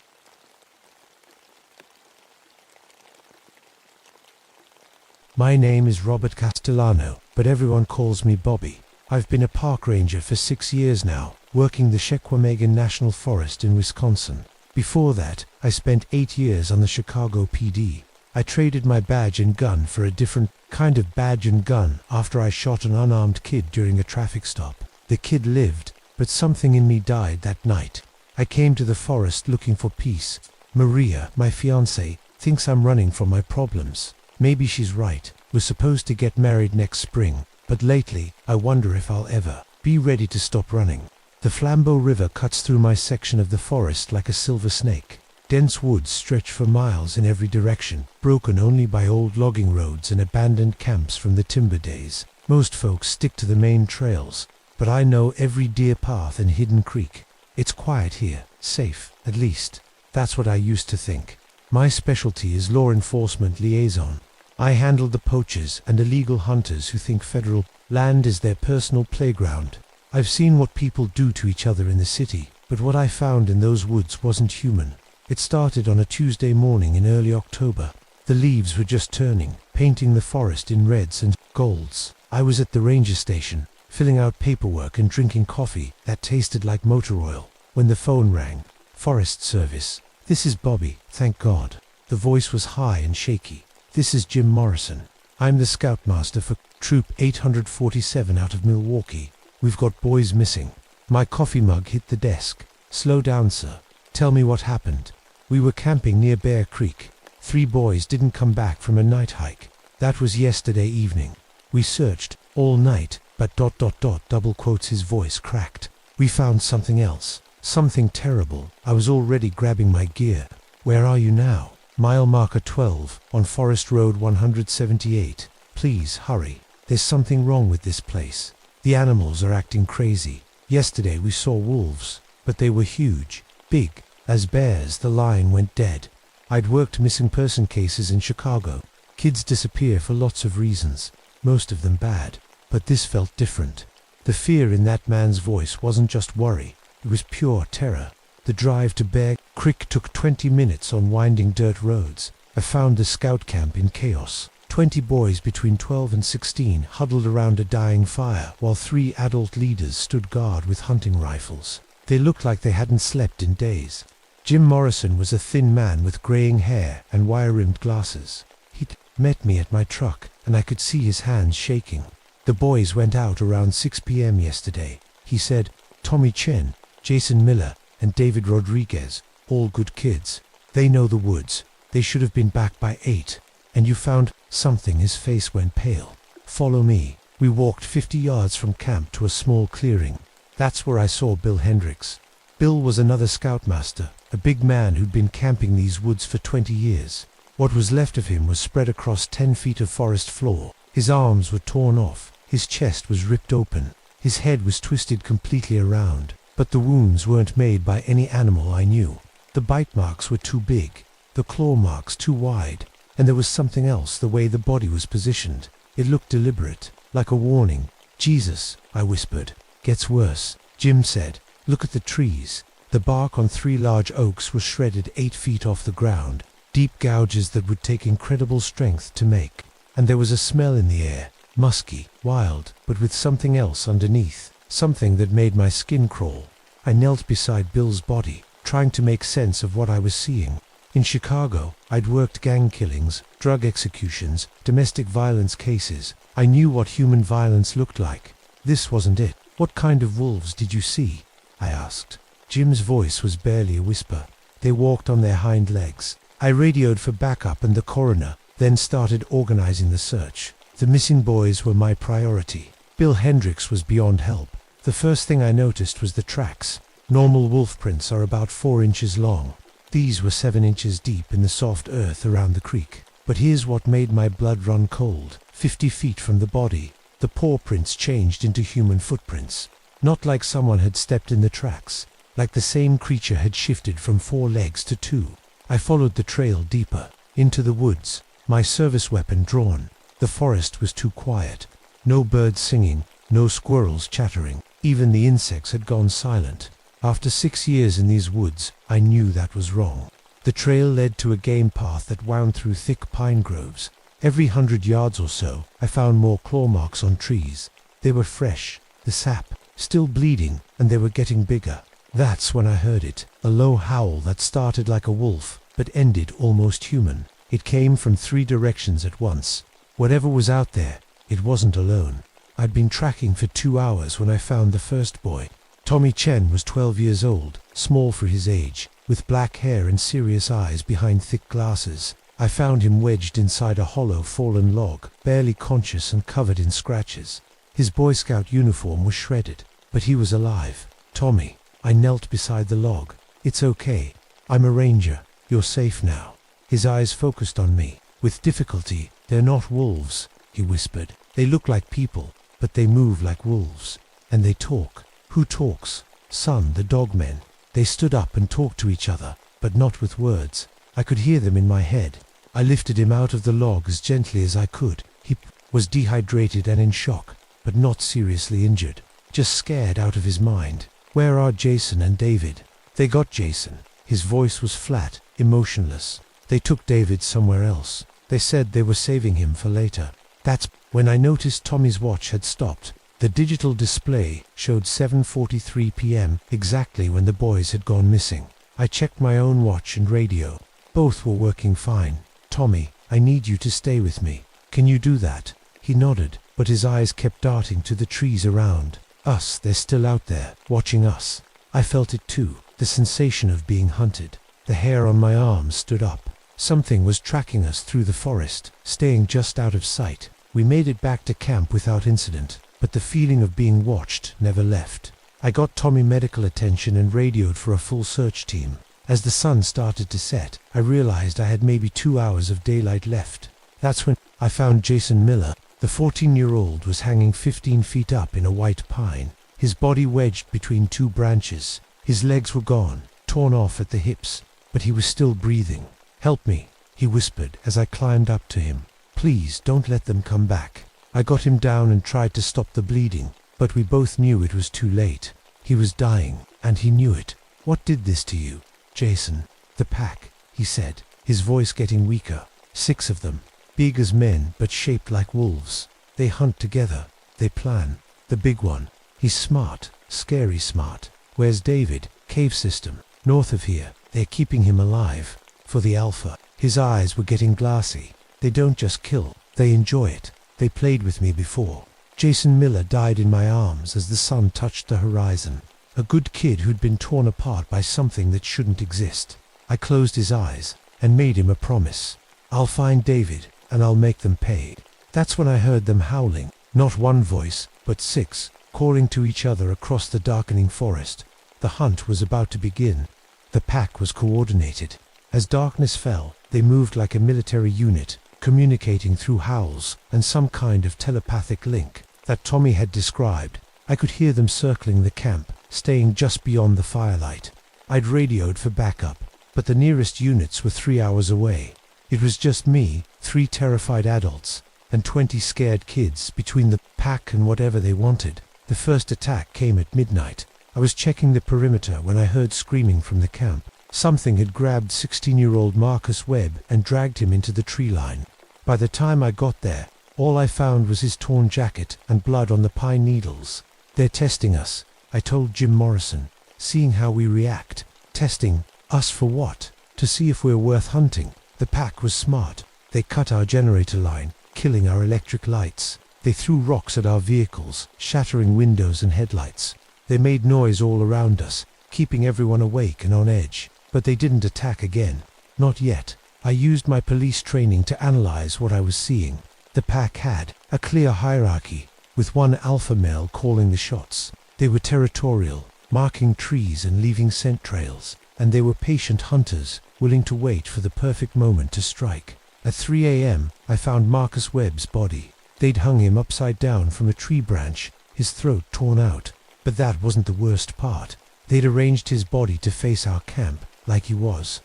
My name is Robert Castellano, but everyone calls me Bobby. I've been a park ranger for 6 years now, working the Chequamegon National Forest in Wisconsin. Before that, I spent 8 years on the Chicago PD. I traded my badge and gun for a different kind of badge and gun after I shot an unarmed kid during a traffic stop. The kid lived, but something in me died that night. I came to the forest looking for peace. Maria, my fiancée, thinks I'm running from my problems. Maybe she's right. We're supposed to get married next spring, but lately, I wonder if I'll ever be ready to stop running. The Flambeau River cuts through my section of the forest like a silver snake. Dense woods stretch for miles in every direction, broken only by old logging roads and abandoned camps from the timber days. Most folks stick to the main trails, but I know every deer path and hidden creek. It's quiet here, safe, at least. That's what I used to think. My specialty is law enforcement liaison. I handle the poachers and illegal hunters who think federal land is their personal playground. I've seen what people do to each other in the city, but what I found in those woods wasn't human. It started on a Tuesday morning in early October. The leaves were just turning, painting the forest in reds and golds. I was at the ranger station, filling out paperwork and drinking coffee that tasted like motor oil, when the phone rang. Forest Service. This is Bobby, thank God. The voice was high and shaky. This is Jim Morrison. I'm the scoutmaster for Troop 847 out of Milwaukee. We've got boys missing. My coffee mug hit the desk. Slow down, sir. Tell me what happened. We were camping near Bear Creek. 3 boys didn't come back from a night hike. That was yesterday evening. We searched all night, but ... double quotes his voice cracked. We found something else. Something terrible. I was already grabbing my gear. Where are you now? Mile marker 12, on Forest Road 178. Please hurry. There's something wrong with this place. The animals are acting crazy. Yesterday we saw wolves, but they were huge, big. As bears, the lion went dead. I'd worked missing person cases in Chicago. Kids disappear for lots of reasons, most of them bad. But this felt different. The fear in that man's voice wasn't just worry, it was pure terror. The drive to Bear Creek took 20 minutes on winding dirt roads. I found the scout camp in chaos. 20 boys between 12 and 16 huddled around a dying fire, while 3 adult leaders stood guard with hunting rifles. They looked like they hadn't slept in days. Jim Morrison was a thin man with graying hair and wire-rimmed glasses. He'd met me at my truck, and I could see his hands shaking. The boys went out around 6 p.m. yesterday. He said, Tommy Chen, Jason Miller, and David Rodriguez, all good kids. They know the woods. They should have been back by 8. And you found something. His face went pale. Follow me. We walked 50 yards from camp to a small clearing. That's where I saw Bill Hendricks. Bill was another scoutmaster, a big man who'd been camping these woods for 20 years. What was left of him was spread across 10 feet of forest floor. His arms were torn off. His chest was ripped open. His head was twisted completely around. But the wounds weren't made by any animal I knew. The bite marks were too big, the claw marks too wide, and there was something else, the way the body was positioned. It looked deliberate, like a warning. Jesus, I whispered. Gets worse, Jim said. Look at the trees. The bark on 3 large oaks was shredded 8 feet off the ground, deep gouges that would take incredible strength to make. And there was a smell in the air, musky, wild, but with something else underneath. Something that made my skin crawl. I knelt beside Bill's body, trying to make sense of what I was seeing. In Chicago, I'd worked gang killings, drug executions, domestic violence cases. I knew what human violence looked like. This wasn't it. What kind of wolves did you see? I asked. Jim's voice was barely a whisper. They walked on their hind legs. I radioed for backup and the coroner, then started organizing the search. The missing boys were my priority. Bill Hendricks was beyond help. The first thing I noticed was the tracks. Normal wolf prints are about 4 inches long. These were 7 inches deep in the soft earth around the creek. But here's what made my blood run cold. 50 feet from the body, the paw prints changed into human footprints. Not like someone had stepped in the tracks. Like the same creature had shifted from 4 legs to 2. I followed the trail deeper, into the woods, my service weapon drawn. The forest was too quiet. No birds singing, no squirrels chattering. Even the insects had gone silent. After 6 years in these woods, I knew that was wrong. The trail led to a game path that wound through thick pine groves. Every 100 yards or so, I found more claw marks on trees. They were fresh, the sap still bleeding, and they were getting bigger. That's when I heard it, a low howl that started like a wolf, but ended almost human. It came from 3 directions at once. Whatever was out there, it wasn't alone. I'd been tracking for 2 hours when I found the first boy. Tommy Chen was 12 years old, small for his age, with black hair and serious eyes behind thick glasses. I found him wedged inside a hollow fallen log, barely conscious and covered in scratches. His Boy Scout uniform was shredded, but he was alive. Tommy, I knelt beside the log. It's okay. I'm a ranger. You're safe now. His eyes focused on me. With difficulty. They're not wolves, he whispered. They look like people, but they move like wolves. And they talk. Who talks? Son, the dogmen. They stood up and talked to each other, but not with words. I could hear them in my head. I lifted him out of the log as gently as I could. He was dehydrated and in shock, but not seriously injured. Just scared out of his mind. Where are Jason and David? They got Jason. His voice was flat, emotionless. They took David somewhere else. They said they were saving him for later. That's when I noticed Tommy's watch had stopped. The digital display showed 7:43 p.m., exactly when the boys had gone missing. I checked my own watch and radio. Both were working fine. Tommy, I need you to stay with me. Can you do that? He nodded, but his eyes kept darting to the trees around. Us, they're still out there, watching us. I felt it too, the sensation of being hunted. The hair on my arms stood up. Something was tracking us through the forest, staying just out of sight. We made it back to camp without incident, but the feeling of being watched never left. I got Tommy medical attention and radioed for a full search team. As the sun started to set, I realized I had maybe 2 hours of daylight left. That's when I found Jason Miller. The 14-year-old was hanging 15 feet up in a white pine, his body wedged between two branches. His legs were gone, torn off at the hips, but he was still breathing. "Help me," he whispered as I climbed up to him. "Please don't let them come back." I got him down and tried to stop the bleeding, but we both knew it was too late. He was dying, and he knew it. "What did this to you, Jason?" "The pack," he said, his voice getting weaker. "6 of them, big as men but shaped like wolves. They hunt together, they plan. The big one, he's smart, scary smart. Where's David? Cave system, north of here. They're keeping him alive. For the alpha." His eyes were getting glassy. "They don't just kill, they enjoy it. They played with me before." Jason Miller died in my arms as the sun touched the horizon. A good kid who'd been torn apart by something that shouldn't exist. I closed his eyes and made him a promise. "I'll find David and I'll make them pay." That's when I heard them howling, not one voice, but 6, calling to each other across the darkening forest. The hunt was about to begin. The pack was coordinated. As darkness fell, they moved like a military unit, communicating through howls and some kind of telepathic link that Tommy had described. I could hear them circling the camp, staying just beyond the firelight. I'd radioed for backup, but the nearest units were 3 hours away. It was just me, 3 terrified adults, and 20 scared kids between the pack and whatever they wanted. The first attack came at midnight. I was checking the perimeter when I heard screaming from the camp. Something had grabbed 16-year-old Marcus Webb and dragged him into the tree line. By the time I got there, all I found was his torn jacket and blood on the pine needles. "They're testing us," I told Jim Morrison, "seeing how we react." "Testing us for what?" "To see if we're worth hunting." The pack was smart. They cut our generator line, killing our electric lights. They threw rocks at our vehicles, shattering windows and headlights. They made noise all around us, keeping everyone awake and on edge. But they didn't attack again. Not yet. I used my police training to analyze what I was seeing. The pack had a clear hierarchy, with one alpha male calling the shots. They were territorial, marking trees and leaving scent trails, and they were patient hunters, willing to wait for the perfect moment to strike. At 3 a.m., I found Marcus Webb's body. They'd hung him upside down from a tree branch, his throat torn out. But that wasn't the worst part. They'd arranged his body to face our camp, like he was,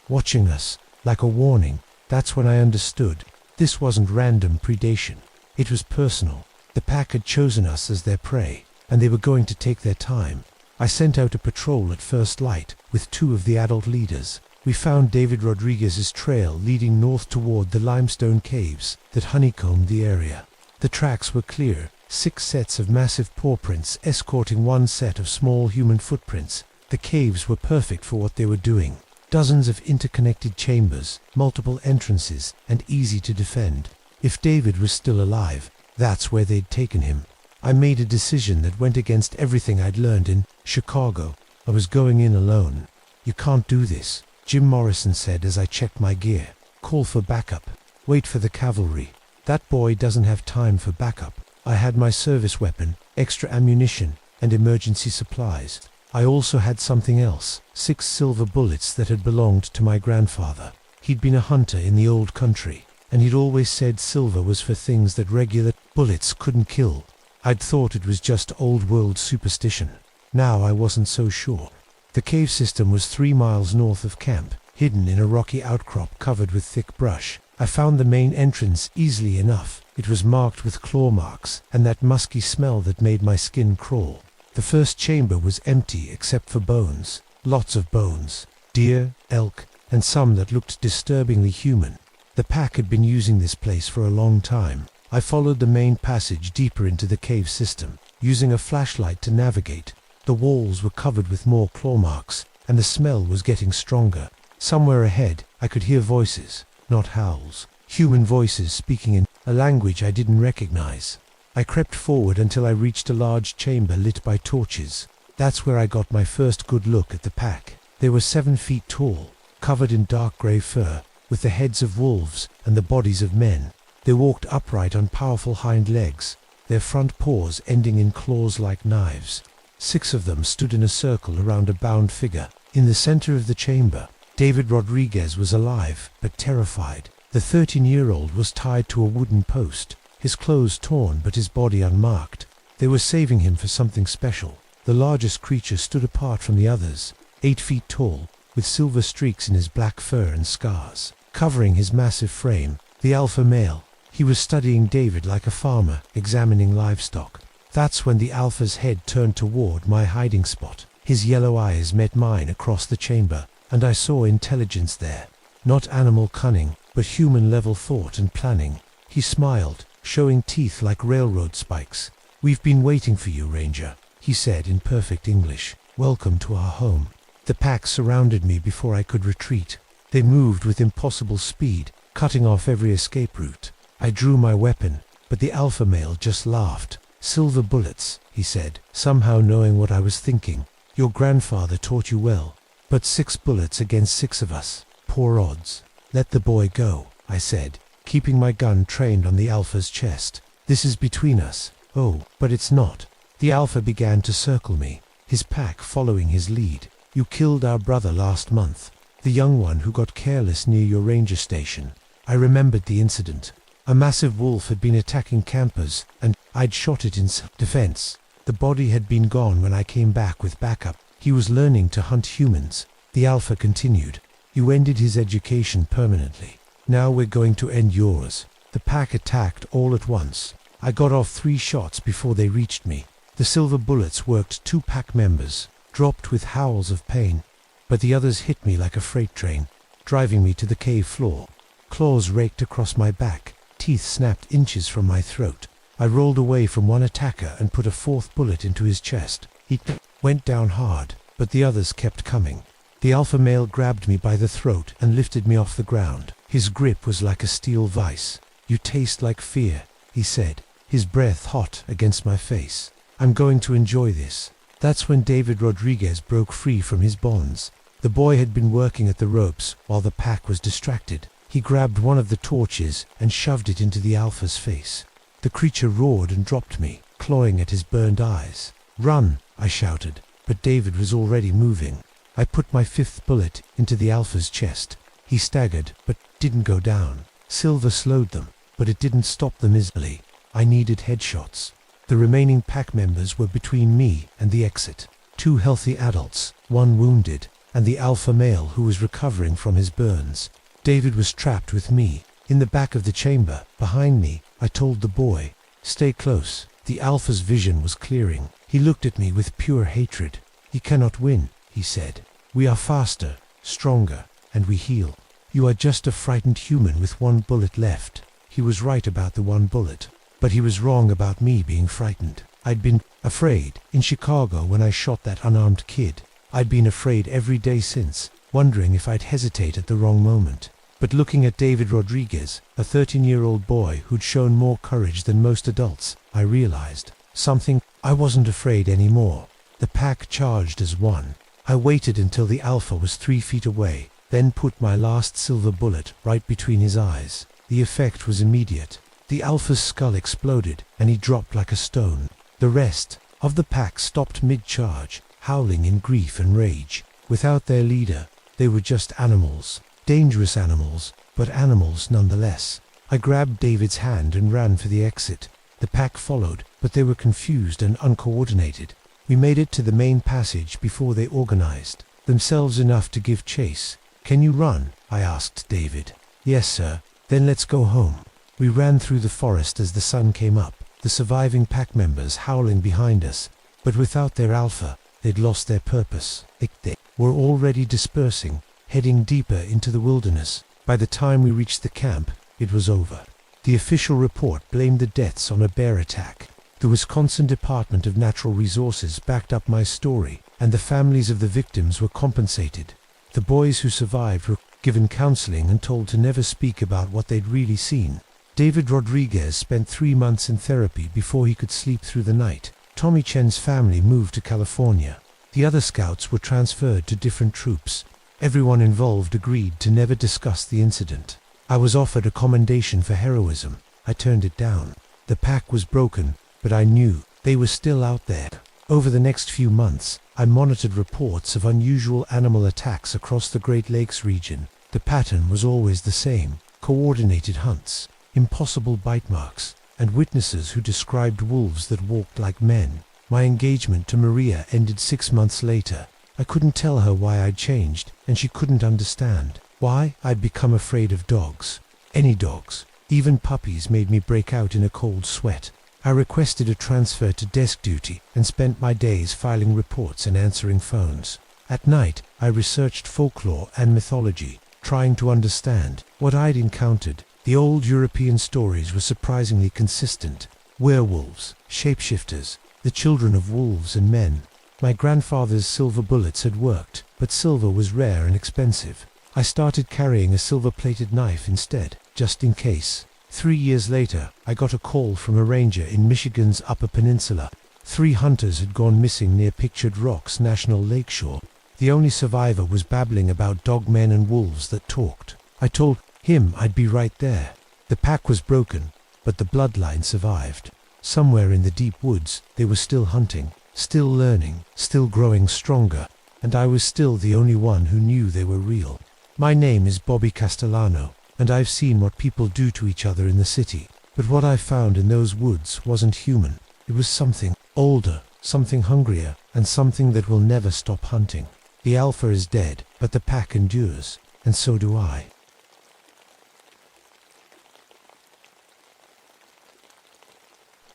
watching us, like a warning. That's when I understood. This wasn't random predation. It was personal. The pack had chosen us as their prey, and they were going to take their time. I sent out a patrol at first light with 2 of the adult leaders. We found David Rodriguez's trail leading north toward the limestone caves that honeycombed the area. The tracks were clear, 6 sets of massive paw prints escorting 1 set of small human footprints. The caves were perfect for what they were doing. Dozens of interconnected chambers, multiple entrances, and easy to defend. If David was still alive, that's where they'd taken him. I made a decision that went against everything I'd learned in Chicago. I was going in alone. "You can't do this," Jim Morrison said as I checked my gear. "Call for backup. Wait for the cavalry." "That boy doesn't have time for backup." I had my service weapon, extra ammunition, and emergency supplies. I also had something else, 6 silver bullets that had belonged to my grandfather. He'd been a hunter in the old country, and he'd always said silver was for things that regular bullets couldn't kill. I'd thought it was just old-world superstition. Now I wasn't so sure. The cave system was 3 miles north of camp, hidden in a rocky outcrop covered with thick brush. I found the main entrance easily enough. It was marked with claw marks and that musky smell that made my skin crawl. The first chamber was empty except for bones. Lots of bones. Deer, elk, and some that looked disturbingly human. The pack had been using this place for a long time. I followed the main passage deeper into the cave system, using a flashlight to navigate. The walls were covered with more claw marks, and the smell was getting stronger. Somewhere ahead, I could hear voices, not howls. Human voices speaking in a language I didn't recognize. I crept forward until I reached a large chamber lit by torches. That's where I got my first good look at the pack. They were 7 feet tall, covered in dark grey fur, with the heads of wolves and the bodies of men. They walked upright on powerful hind legs, their front paws ending in claws like knives. 6 of them stood in a circle around a bound figure. In the center of the chamber, David Rodriguez was alive, but terrified. The 13-year-old was tied to a wooden post, his clothes torn but his body unmarked. They were saving him for something special. The largest creature stood apart from the others, 8 feet tall, with silver streaks in his black fur and scars, covering his massive frame. The alpha male. He was studying David like a farmer, examining livestock. That's when the alpha's head turned toward my hiding spot. His yellow eyes met mine across the chamber, and I saw intelligence there. Not animal cunning, but human-level thought and planning. He smiled, showing teeth like railroad spikes. "We've been waiting for you, Ranger," he said in perfect English. "Welcome to our home." The pack surrounded me before I could retreat. They moved with impossible speed, cutting off every escape route. I drew my weapon, but the alpha male just laughed. "Silver bullets," he said, somehow knowing what I was thinking. "Your grandfather taught you well. But 6 bullets against 6 of us. Poor odds." "Let the boy go," I said, keeping my gun trained on the alpha's chest. "This is between us." "Oh, but it's not." The alpha began to circle me, his pack following his lead. "You killed our brother last month, the young one who got careless near your ranger station." I remembered the incident. A massive wolf had been attacking campers, and I'd shot it in self-defense. The body had been gone when I came back with backup. He was learning to hunt humans. The alpha continued. "You ended his education permanently. Now we're going to end yours." The pack attacked all at once. I got off 3 shots before they reached me. The silver bullets worked 2 pack members, dropped with howls of pain, but the others hit me like a freight train, driving me to the cave floor. Claws raked across my back, teeth snapped inches from my throat. I rolled away from one attacker and put a 4th bullet into his chest. He went down hard, but the others kept coming. The alpha male grabbed me by the throat and lifted me off the ground. His grip was like a steel vice. "You taste like fear," he said, his breath hot against my face. "I'm going to enjoy this." That's when David Rodriguez broke free from his bonds. The boy had been working at the ropes while the pack was distracted. He grabbed one of the torches and shoved it into the alpha's face. The creature roared and dropped me, clawing at his burned eyes. "Run!" I shouted, but David was already moving. I put my 5th bullet into the alpha's chest. He staggered, but didn't go down. Silver slowed them, but it didn't stop them easily. I needed headshots. The remaining pack members were between me and the exit. 2 healthy adults, 1 wounded, and the alpha male who was recovering from his burns. David was trapped with me. In the back of the chamber, behind me, I told the boy, "Stay close." The alpha's vision was clearing. He looked at me with pure hatred. "You cannot win," he said. "We are faster, stronger, and we heal. You are just a frightened human with 1 bullet left." He was right about the 1 bullet, but he was wrong about me being frightened. I'd been afraid in Chicago when I shot that unarmed kid. I'd been afraid every day since, wondering if I'd hesitate at the wrong moment. But looking at David Rodriguez, a 13-year-old boy who'd shown more courage than most adults, I realized something. I wasn't afraid anymore. The pack charged as one. I waited until the alpha was 3 feet away, then put my last silver bullet right between his eyes. The effect was immediate. The alpha's skull exploded, and he dropped like a stone. The rest of the pack stopped mid-charge, howling in grief and rage. Without their leader, they were just animals. Dangerous animals, but animals nonetheless. I grabbed David's hand and ran for the exit. The pack followed, but they were confused and uncoordinated. We made it to the main passage before they organized themselves enough to give chase. "Can you run?" I asked David. "Yes, sir." "Then let's go home." We ran through the forest as the sun came up, the surviving pack members howling behind us. But without their alpha, they'd lost their purpose. They were already dispersing, heading deeper into the wilderness. By the time we reached the camp, it was over. The official report blamed the deaths on a bear attack. The Wisconsin Department of Natural Resources backed up my story, and the families of the victims were compensated. The boys who survived were given counseling and told to never speak about what they'd really seen. David Rodriguez spent 3 months in therapy before he could sleep through the night. Tommy Chen's family moved to California. The other scouts were transferred to different troops. Everyone involved agreed to never discuss the incident. I was offered a commendation for heroism. I turned it down. The pack was broken, but I knew they were still out there. Over the next few months, I monitored reports of unusual animal attacks across the Great Lakes region. The pattern was always the same: coordinated hunts, impossible bite marks, and witnesses who described wolves that walked like men. My engagement to Maria ended 6 months later. I couldn't tell her why I'd changed, and she couldn't understand why I'd become afraid of dogs. Any dogs, even puppies, made me break out in a cold sweat. I requested a transfer to desk duty and spent my days filing reports and answering phones. At night, I researched folklore and mythology, trying to understand what I'd encountered. The old European stories were surprisingly consistent: werewolves, shapeshifters, the children of wolves and men. My grandfather's silver bullets had worked, but silver was rare and expensive. I started carrying a silver-plated knife instead, just in case. 3 years later, I got a call from a ranger in Michigan's Upper Peninsula. 3 hunters had gone missing near Pictured Rocks National Lakeshore. The only survivor was babbling about dogmen and wolves that talked. I told him I'd be right there. The pack was broken, but the bloodline survived. Somewhere in the deep woods, they were still hunting, still learning, still growing stronger, and I was still the only one who knew they were real. My name is Bobby Castellano, and I've seen what people do to each other in the city. But what I found in those woods wasn't human. It was something older, something hungrier, and something that will never stop hunting. The alpha is dead, but the pack endures, and so do I.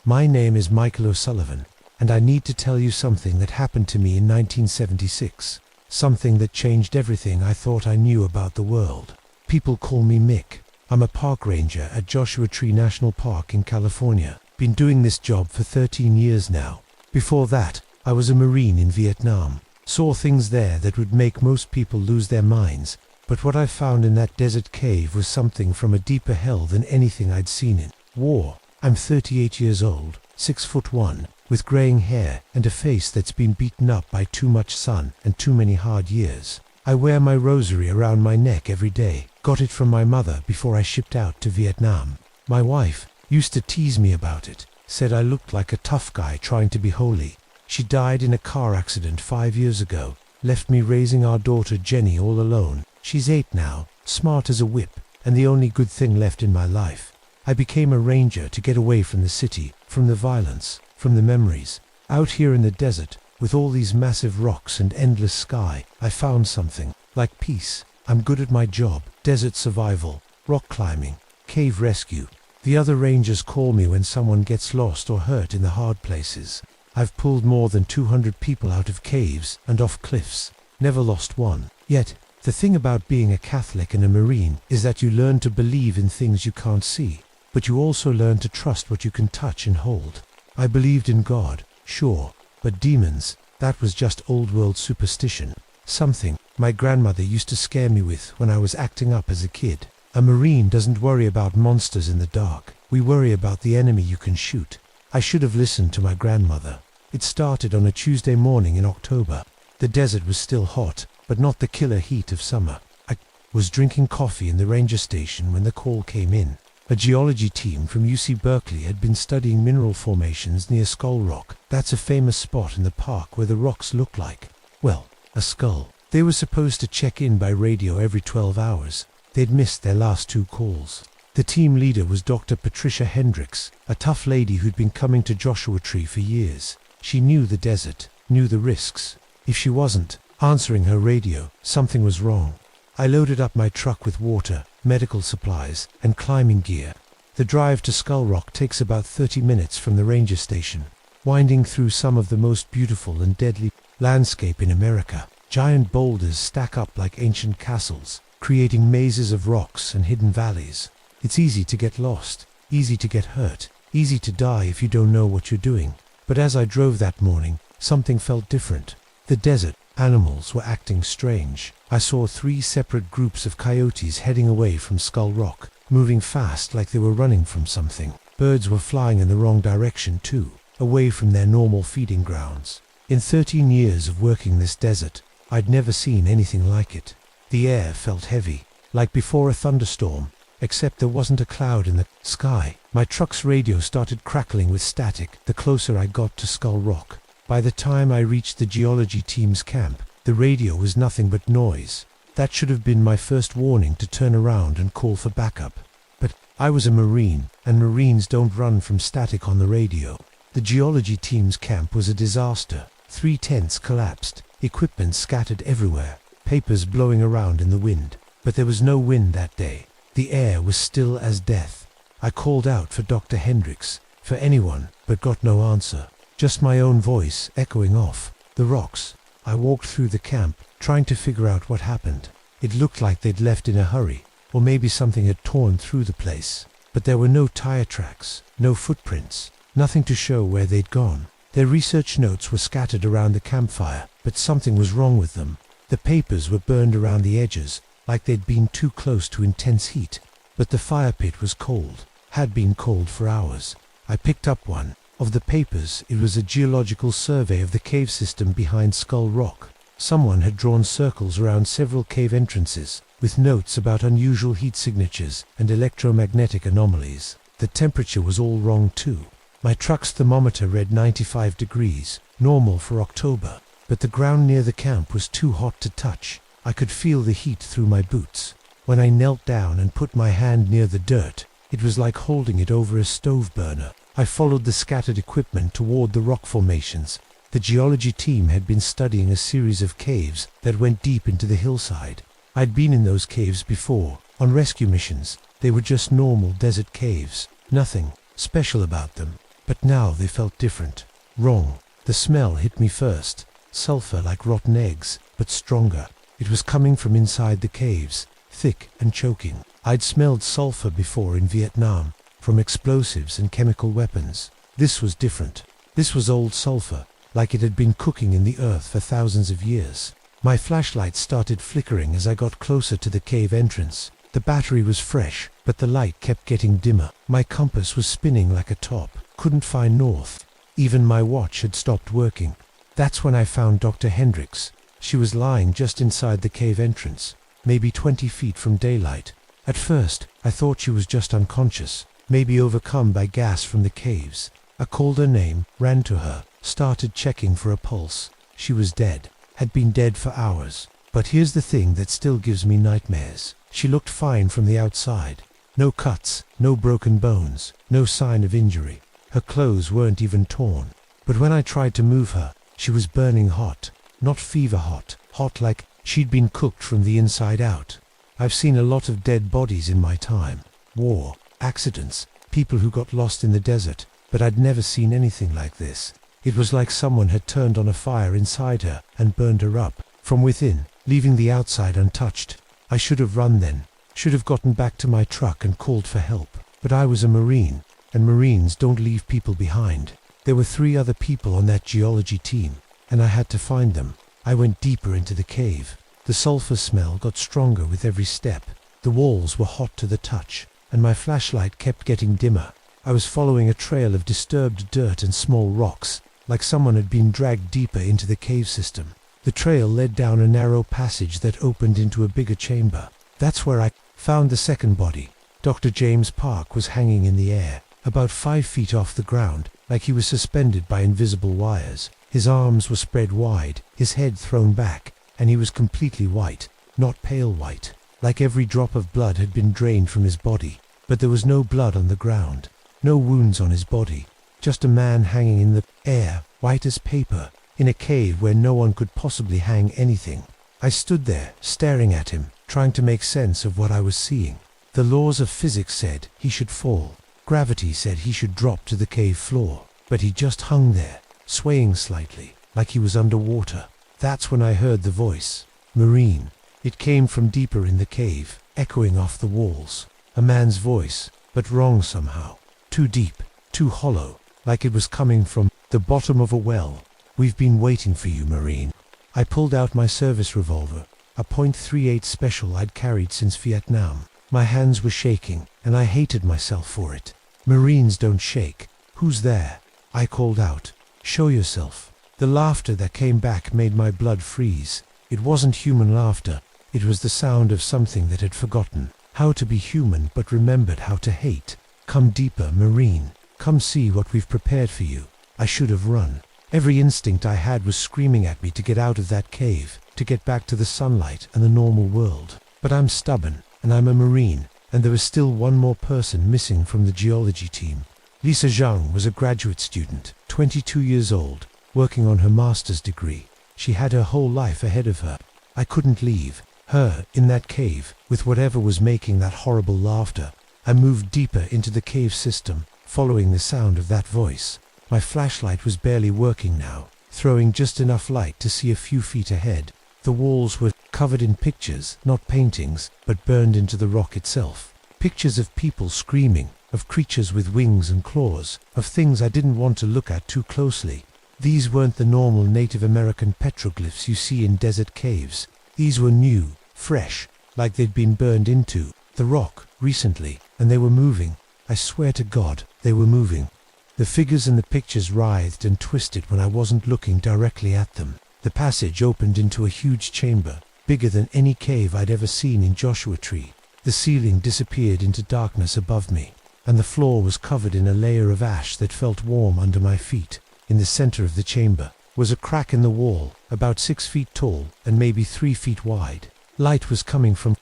My name is Michael O'Sullivan, and I need to tell you something that happened to me in 1976. Something that changed everything I thought I knew about the world. People call me Mick. I'm a park ranger at Joshua Tree National Park in California. Been doing this job for 13 years now. Before that, I was a Marine in Vietnam. Saw things there that would make most people lose their minds. But what I found in that desert cave was something from a deeper hell than anything I'd seen in war. I'm 38 years old, 6'1", with graying hair and a face that's been beaten up by too much sun and too many hard years. I wear my rosary around my neck every day. Got it from my mother before I shipped out to Vietnam. My wife used to tease me about it, said I looked like a tough guy trying to be holy. She died in a car accident 5 years ago, left me raising our daughter Jenny all alone. She's 8 now, smart as a whip, and the only good thing left in my life. I became a ranger to get away from the city, from the violence, from the memories. Out here in the desert, with all these massive rocks and endless sky, I found something like peace. I'm good at my job: desert survival, rock climbing, cave rescue. The other rangers call me when someone gets lost or hurt in the hard places. I've pulled more than 200 people out of caves and off cliffs, never lost one. Yet, the thing about being a Catholic and a Marine is that you learn to believe in things you can't see, but you also learn to trust what you can touch and hold. I believed in God, sure, but demons, that was just old world superstition. Something my grandmother used to scare me with when I was acting up as a kid. A Marine doesn't worry about monsters in the dark. We worry about the enemy you can shoot. I should have listened to my grandmother. It started on a Tuesday morning in October. The desert was still hot, but not the killer heat of summer. I was drinking coffee in the ranger station when the call came in. A geology team from UC Berkeley had been studying mineral formations near Skull Rock. That's a famous spot in the park where the rocks look like, well, a skull. They were supposed to check in by radio every 12 hours. They'd missed their last 2 calls. The team leader was Dr. Patricia Hendricks, a tough lady who'd been coming to Joshua Tree for years. She knew the desert, knew the risks. If she wasn't answering her radio, something was wrong. I loaded up my truck with water, medical supplies, and climbing gear. The drive to Skull Rock takes about 30 minutes from the ranger station, winding through some of the most beautiful and deadly landscape in America. Giant boulders stack up like ancient castles, creating mazes of rocks and hidden valleys. It's easy to get lost, easy to get hurt, easy to die if you don't know what you're doing. But as I drove that morning, something felt different. The desert animals were acting strange. I saw 3 separate groups of coyotes heading away from Skull Rock, moving fast like they were running from something. Birds were flying in the wrong direction too, away from their normal feeding grounds. In 13 years of working this desert, I'd never seen anything like it. The air felt heavy, like before a thunderstorm, except there wasn't a cloud in the sky. My truck's radio started crackling with static the closer I got to Skull Rock. By the time I reached the geology team's camp, the radio was nothing but noise. That should have been my first warning to turn around and call for backup. But I was a Marine, and Marines don't run from static on the radio. The geology team's camp was a disaster. 3 tents collapsed, equipment scattered everywhere, papers blowing around in the wind. But there was no wind that day. The air was still as death. I called out for Dr. Hendricks, for anyone, but got no answer. Just my own voice echoing off the rocks. I walked through the camp, trying to figure out what happened. It looked like they'd left in a hurry, or maybe something had torn through the place. But there were no tire tracks, no footprints, nothing to show where they'd gone. Their research notes were scattered around the campfire, but something was wrong with them. The papers were burned around the edges, like they'd been too close to intense heat. But the fire pit was cold, had been cold for hours. I picked up one. Of the papers, it was a geological survey of the cave system behind Skull Rock. Someone had drawn circles around several cave entrances, with notes about unusual heat signatures and electromagnetic anomalies. The temperature was all wrong too. My truck's thermometer read 95 degrees, normal for October, but the ground near the camp was too hot to touch. I could feel the heat through my boots. When I knelt down and put my hand near the dirt, it was like holding it over a stove burner. I followed the scattered equipment toward the rock formations. The geology team had been studying a series of caves that went deep into the hillside. I'd been in those caves before, on rescue missions. They were just normal desert caves, nothing special about them. But now they felt different, wrong. The smell hit me first, sulfur like rotten eggs, but stronger. It was coming from inside the caves, thick and choking. I'd smelled sulfur before in Vietnam, from explosives and chemical weapons. This was different. This was old sulfur, like it had been cooking in the earth for thousands of years. My flashlight started flickering as I got closer to the cave entrance. The battery was fresh, but the light kept getting dimmer. My compass was spinning like a top. Couldn't find north. Even my watch had stopped working. That's when I found Dr. Hendricks. She was lying just inside the cave entrance, maybe 20 feet from daylight. At first, I thought she was just unconscious, maybe overcome by gas from the caves. I called her name, ran to her, started checking for a pulse. She was dead, had been dead for hours. But here's the thing that still gives me nightmares. She looked fine from the outside. No cuts, no broken bones, no sign of injury. Her clothes weren't even torn. But when I tried to move her, she was burning hot. Not fever hot, hot like she'd been cooked from the inside out. I've seen a lot of dead bodies in my time. War, accidents, people who got lost in the desert, but I'd never seen anything like this. It was like someone had turned on a fire inside her and burned her up, from within, leaving the outside untouched. I should have run then, should have gotten back to my truck and called for help. But I was a Marine, and Marines don't leave people behind. There were 3 other people on that geology team, and I had to find them. I went deeper into the cave. The sulfur smell got stronger with every step. The walls were hot to the touch, and my flashlight kept getting dimmer. I was following a trail of disturbed dirt and small rocks, like someone had been dragged deeper into the cave system. The trail led down a narrow passage that opened into a bigger chamber. That's where I found the second body. Dr. James Park was hanging in the air, about 5 feet off the ground, like he was suspended by invisible wires. His arms were spread wide, his head thrown back, and he was completely white, not pale white, like every drop of blood had been drained from his body. But there was no blood on the ground, no wounds on his body, just a man hanging in the air, white as paper, in a cave where no one could possibly hang anything. I stood there, staring at him, trying to make sense of what I was seeing. The laws of physics said he should fall. Gravity said he should drop to the cave floor. But he just hung there, swaying slightly, like he was underwater. That's when I heard the voice. Marine. It came from deeper in the cave, echoing off the walls. A man's voice, but wrong somehow. Too deep, too hollow, like it was coming from the bottom of a well. We've been waiting for you, Marine. I pulled out my service revolver, a .38 special I'd carried since Vietnam. My hands were shaking, and I hated myself for it. Marines don't shake. Who's there? I called out. Show yourself. The laughter that came back made my blood freeze. It wasn't human laughter. It was the sound of something that had forgotten how to be human but remembered how to hate. Come deeper, Marine. Come see what we've prepared for you. I should have run. Every instinct I had was screaming at me to get out of that cave, to get back to the sunlight and the normal world. But I'm stubborn, and I'm a Marine, and there was still one more person missing from the geology team. Lisa Zhang was a graduate student, 22 years old, working on her master's degree. She had her whole life ahead of her. I couldn't leave her in that cave with whatever was making that horrible laughter. I moved deeper into the cave system, following the sound of that voice. My flashlight was barely working now, throwing just enough light to see a few feet ahead. The walls were covered in pictures, not paintings, but burned into the rock itself. Pictures of people screaming, of creatures with wings and claws, of things I didn't want to look at too closely. These weren't the normal Native American petroglyphs you see in desert caves. These were new, fresh, like they'd been burned into the rock recently, and they were moving. I swear to God, they were moving. The figures in the pictures writhed and twisted when I wasn't looking directly at them. The passage opened into a huge chamber, bigger than any cave I'd ever seen in Joshua Tree. The ceiling disappeared into darkness above me, and the floor was covered in a layer of ash that felt warm under my feet. In the center of the chamber was a crack in the wall, about 6 feet tall and maybe 3 feet wide. Light was coming from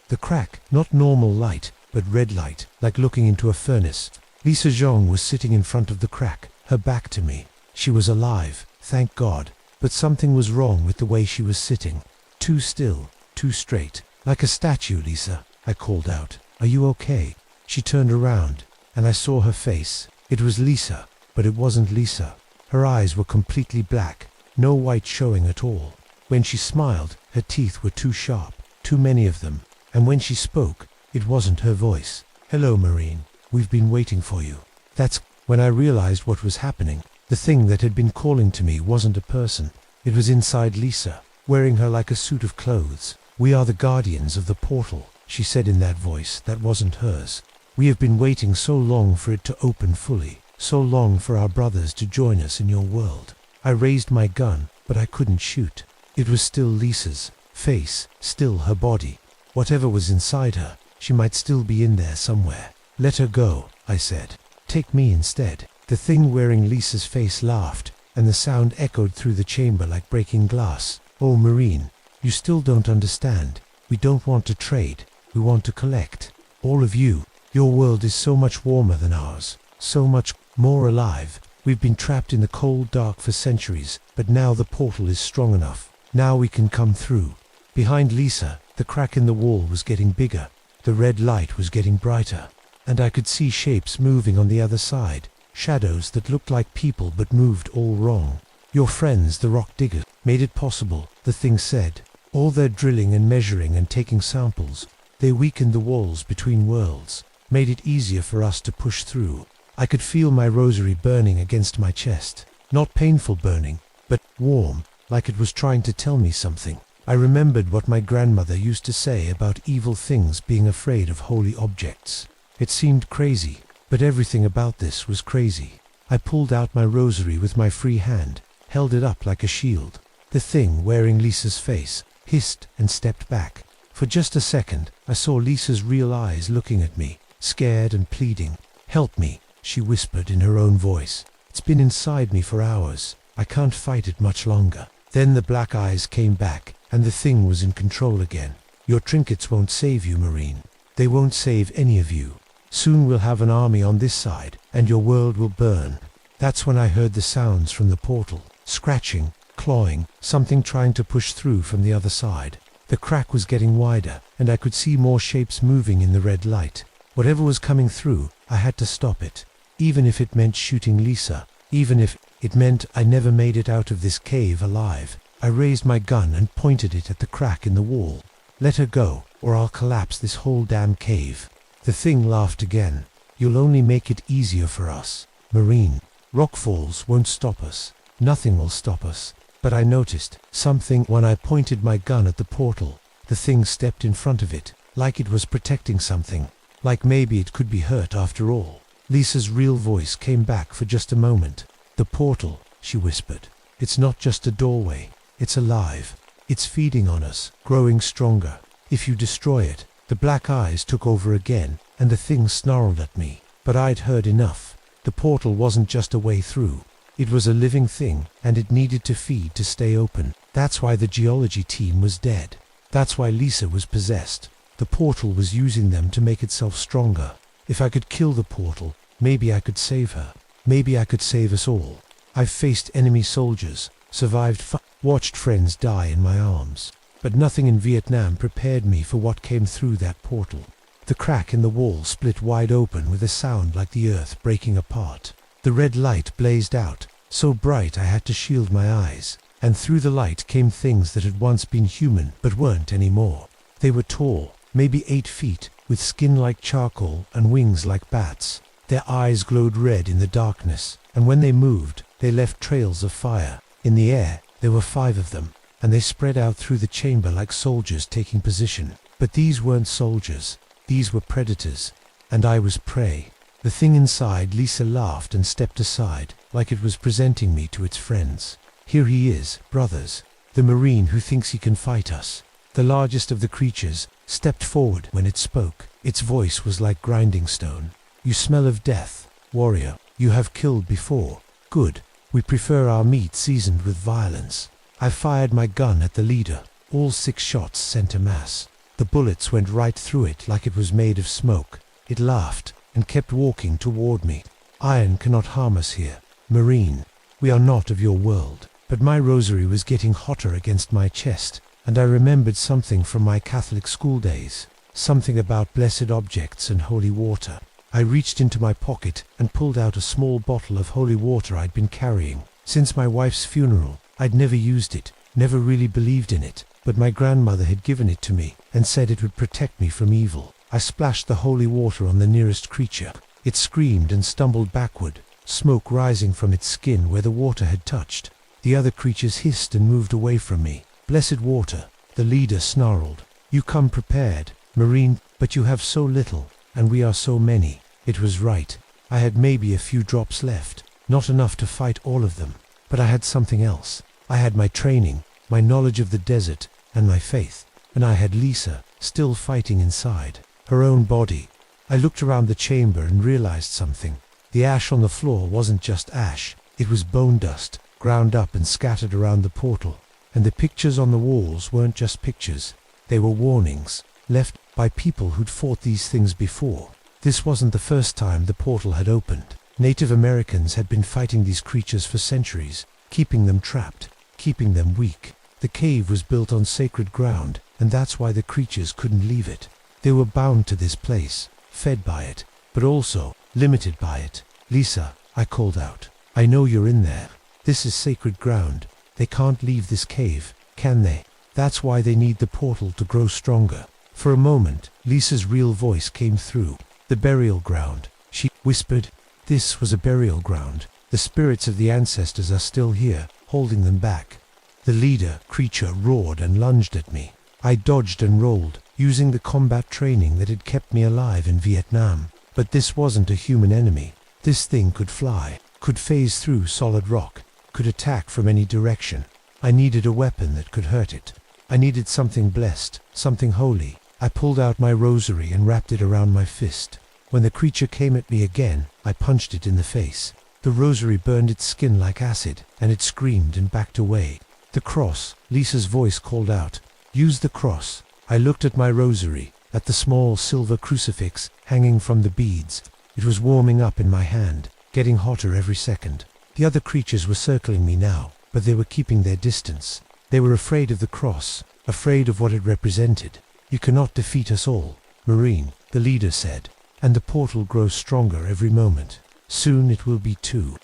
the crack, not normal light, but red light, like looking into a furnace. Lisa Zhang was sitting in front of the crack, her back to me. She was alive, thank God, but something was wrong with the way she was sitting. Too still, too straight, like a statue. Lisa, I called out. Are you okay? She turned around, and I saw her face. It was Lisa, but it wasn't Lisa. Her eyes were completely black, no white showing at all. When she smiled, her teeth were too sharp, too many of them, and when she spoke, it wasn't her voice. Hello, Marine. We've been waiting for you. That's when I realized what was happening. The thing that had been calling to me wasn't a person. It was inside Lisa, wearing her like a suit of clothes. We are the guardians of the portal, she said in that voice that wasn't hers. We have been waiting so long for it to open fully, so long for our brothers to join us in your world. I raised my gun, but I couldn't shoot. It was still Lisa's face, still her body. Whatever was inside her, she might still be in there somewhere. Let her go, I said. Take me instead. The thing wearing Lisa's face laughed, and the sound echoed through the chamber like breaking glass. Oh, Marine, you still don't understand. We don't want to trade. We want to collect. All of you. Your world is so much warmer than ours, so much more alive. We've been trapped in the cold dark for centuries, but now the portal is strong enough. Now we can come through. Behind Lisa, the crack in the wall was getting bigger. The red light was getting brighter, and I could see shapes moving on the other side, shadows that looked like people but moved all wrong. Your friends, the rock diggers, made it possible, the thing said. All their drilling and measuring and taking samples, they weakened the walls between worlds, made it easier for us to push through. I could feel my rosary burning against my chest. Not painful burning, but warm, like it was trying to tell me something. I remembered what my grandmother used to say about evil things being afraid of holy objects. It seemed crazy, but everything about this was crazy. I pulled out my rosary with my free hand, held it up like a shield. The thing wearing Lisa's face hissed and stepped back. For just a second, I saw Lisa's real eyes looking at me, scared and pleading. Help me, she whispered in her own voice. It's been inside me for hours. I can't fight it much longer. Then the black eyes came back, and the thing was in control again. Your trinkets won't save you, Marine. They won't save any of you. Soon we'll have an army on this side, and your world will burn. That's when I heard the sounds from the portal. Scratching, clawing, something trying to push through from the other side. The crack was getting wider, and I could see more shapes moving in the red light. Whatever was coming through, I had to stop it. Even if it meant shooting Lisa, even if it meant I never made it out of this cave alive. I raised my gun and pointed it at the crack in the wall. Let her go, or I'll collapse this whole damn cave. The thing laughed again. You'll only make it easier for us, Marine. Rockfalls won't stop us. Nothing will stop us. But I noticed something when I pointed my gun at the portal. The thing stepped in front of it, like it was protecting something. Like maybe it could be hurt after all. Lisa's real voice came back for just a moment. The portal, she whispered. It's not just a doorway. It's alive. It's feeding on us, growing stronger. If you destroy it. The black eyes took over again, and the thing snarled at me. But I'd heard enough. The portal wasn't just a way through. It was a living thing, and it needed to feed to stay open. That's why the geology team was dead. That's why Lisa was possessed. The portal was using them to make itself stronger. If I could kill the portal, maybe I could save her. Maybe I could save us all. I've faced enemy soldiers, survived watched friends die in my arms. But nothing in Vietnam prepared me for what came through that portal. The crack in the wall split wide open with a sound like the earth breaking apart. The red light blazed out, so bright I had to shield my eyes, and through the light came things that had once been human but weren't anymore. They were tall, maybe 8 feet, with skin like charcoal and wings like bats. Their eyes glowed red in the darkness, and when they moved, they left trails of fire. In the air, there were 5 of them, and they spread out through the chamber like soldiers taking position. But these weren't soldiers. These were predators, and I was prey. The thing inside Lisa laughed and stepped aside, like it was presenting me to its friends. Here he is, brothers, the Marine who thinks he can fight us. The largest of the creatures stepped forward when it spoke. Its voice was like grinding stone. You smell of death, warrior. You have killed before. Good. We prefer our meat seasoned with violence. I fired my gun at the leader. All 6 shots sent a mass. The bullets went right through it like it was made of smoke. It laughed and kept walking toward me. Iron cannot harm us here, Marine. We are not of your world. But my rosary was getting hotter against my chest, and I remembered something from my Catholic school days. Something about blessed objects and holy water. I reached into my pocket and pulled out a small bottle of holy water I'd been carrying. Since my wife's funeral, I'd never used it, never really believed in it, but my grandmother had given it to me and said it would protect me from evil. I splashed the holy water on the nearest creature. It screamed and stumbled backward, smoke rising from its skin where the water had touched. The other creatures hissed and moved away from me. Blessed water, the leader snarled. You come prepared, Marine, but you have so little, and we are so many. It was right. I had maybe a few drops left, not enough to fight all of them. But I had something else. I had my training, my knowledge of the desert, and my faith. And I had Lisa, still fighting inside, her own body. I looked around the chamber and realized something. The ash on the floor wasn't just ash. It was bone dust, ground up and scattered around the portal. And the pictures on the walls weren't just pictures. They were warnings, left by people who'd fought these things before. This wasn't the first time the portal had opened. Native Americans had been fighting these creatures for centuries, keeping them trapped, keeping them weak. The cave was built on sacred ground, and that's why the creatures couldn't leave it. They were bound to this place, fed by it, but also limited by it. Lisa, I called out. I know you're in there. This is sacred ground. They can't leave this cave, can they? That's why they need the portal to grow stronger. For a moment, Lisa's real voice came through. The burial ground, she whispered. This was a burial ground. The spirits of the ancestors are still here, holding them back. The leader creature roared and lunged at me. I dodged and rolled, using the combat training that had kept me alive in Vietnam. But this wasn't a human enemy. This thing could fly, could phase through solid rock, could attack from any direction. I needed a weapon that could hurt it. I needed something blessed, something holy. I pulled out my rosary and wrapped it around my fist. When the creature came at me again, I punched it in the face. The rosary burned its skin like acid, and it screamed and backed away. The cross, Lisa's voice called out. Use the cross. I looked at my rosary, at the small silver crucifix hanging from the beads. It was warming up in my hand, getting hotter every second. The other creatures were circling me now, but they were keeping their distance. They were afraid of the cross, afraid of what it represented. You cannot defeat us all, Marine, the leader said. And the portal grows stronger every moment. Soon it will be too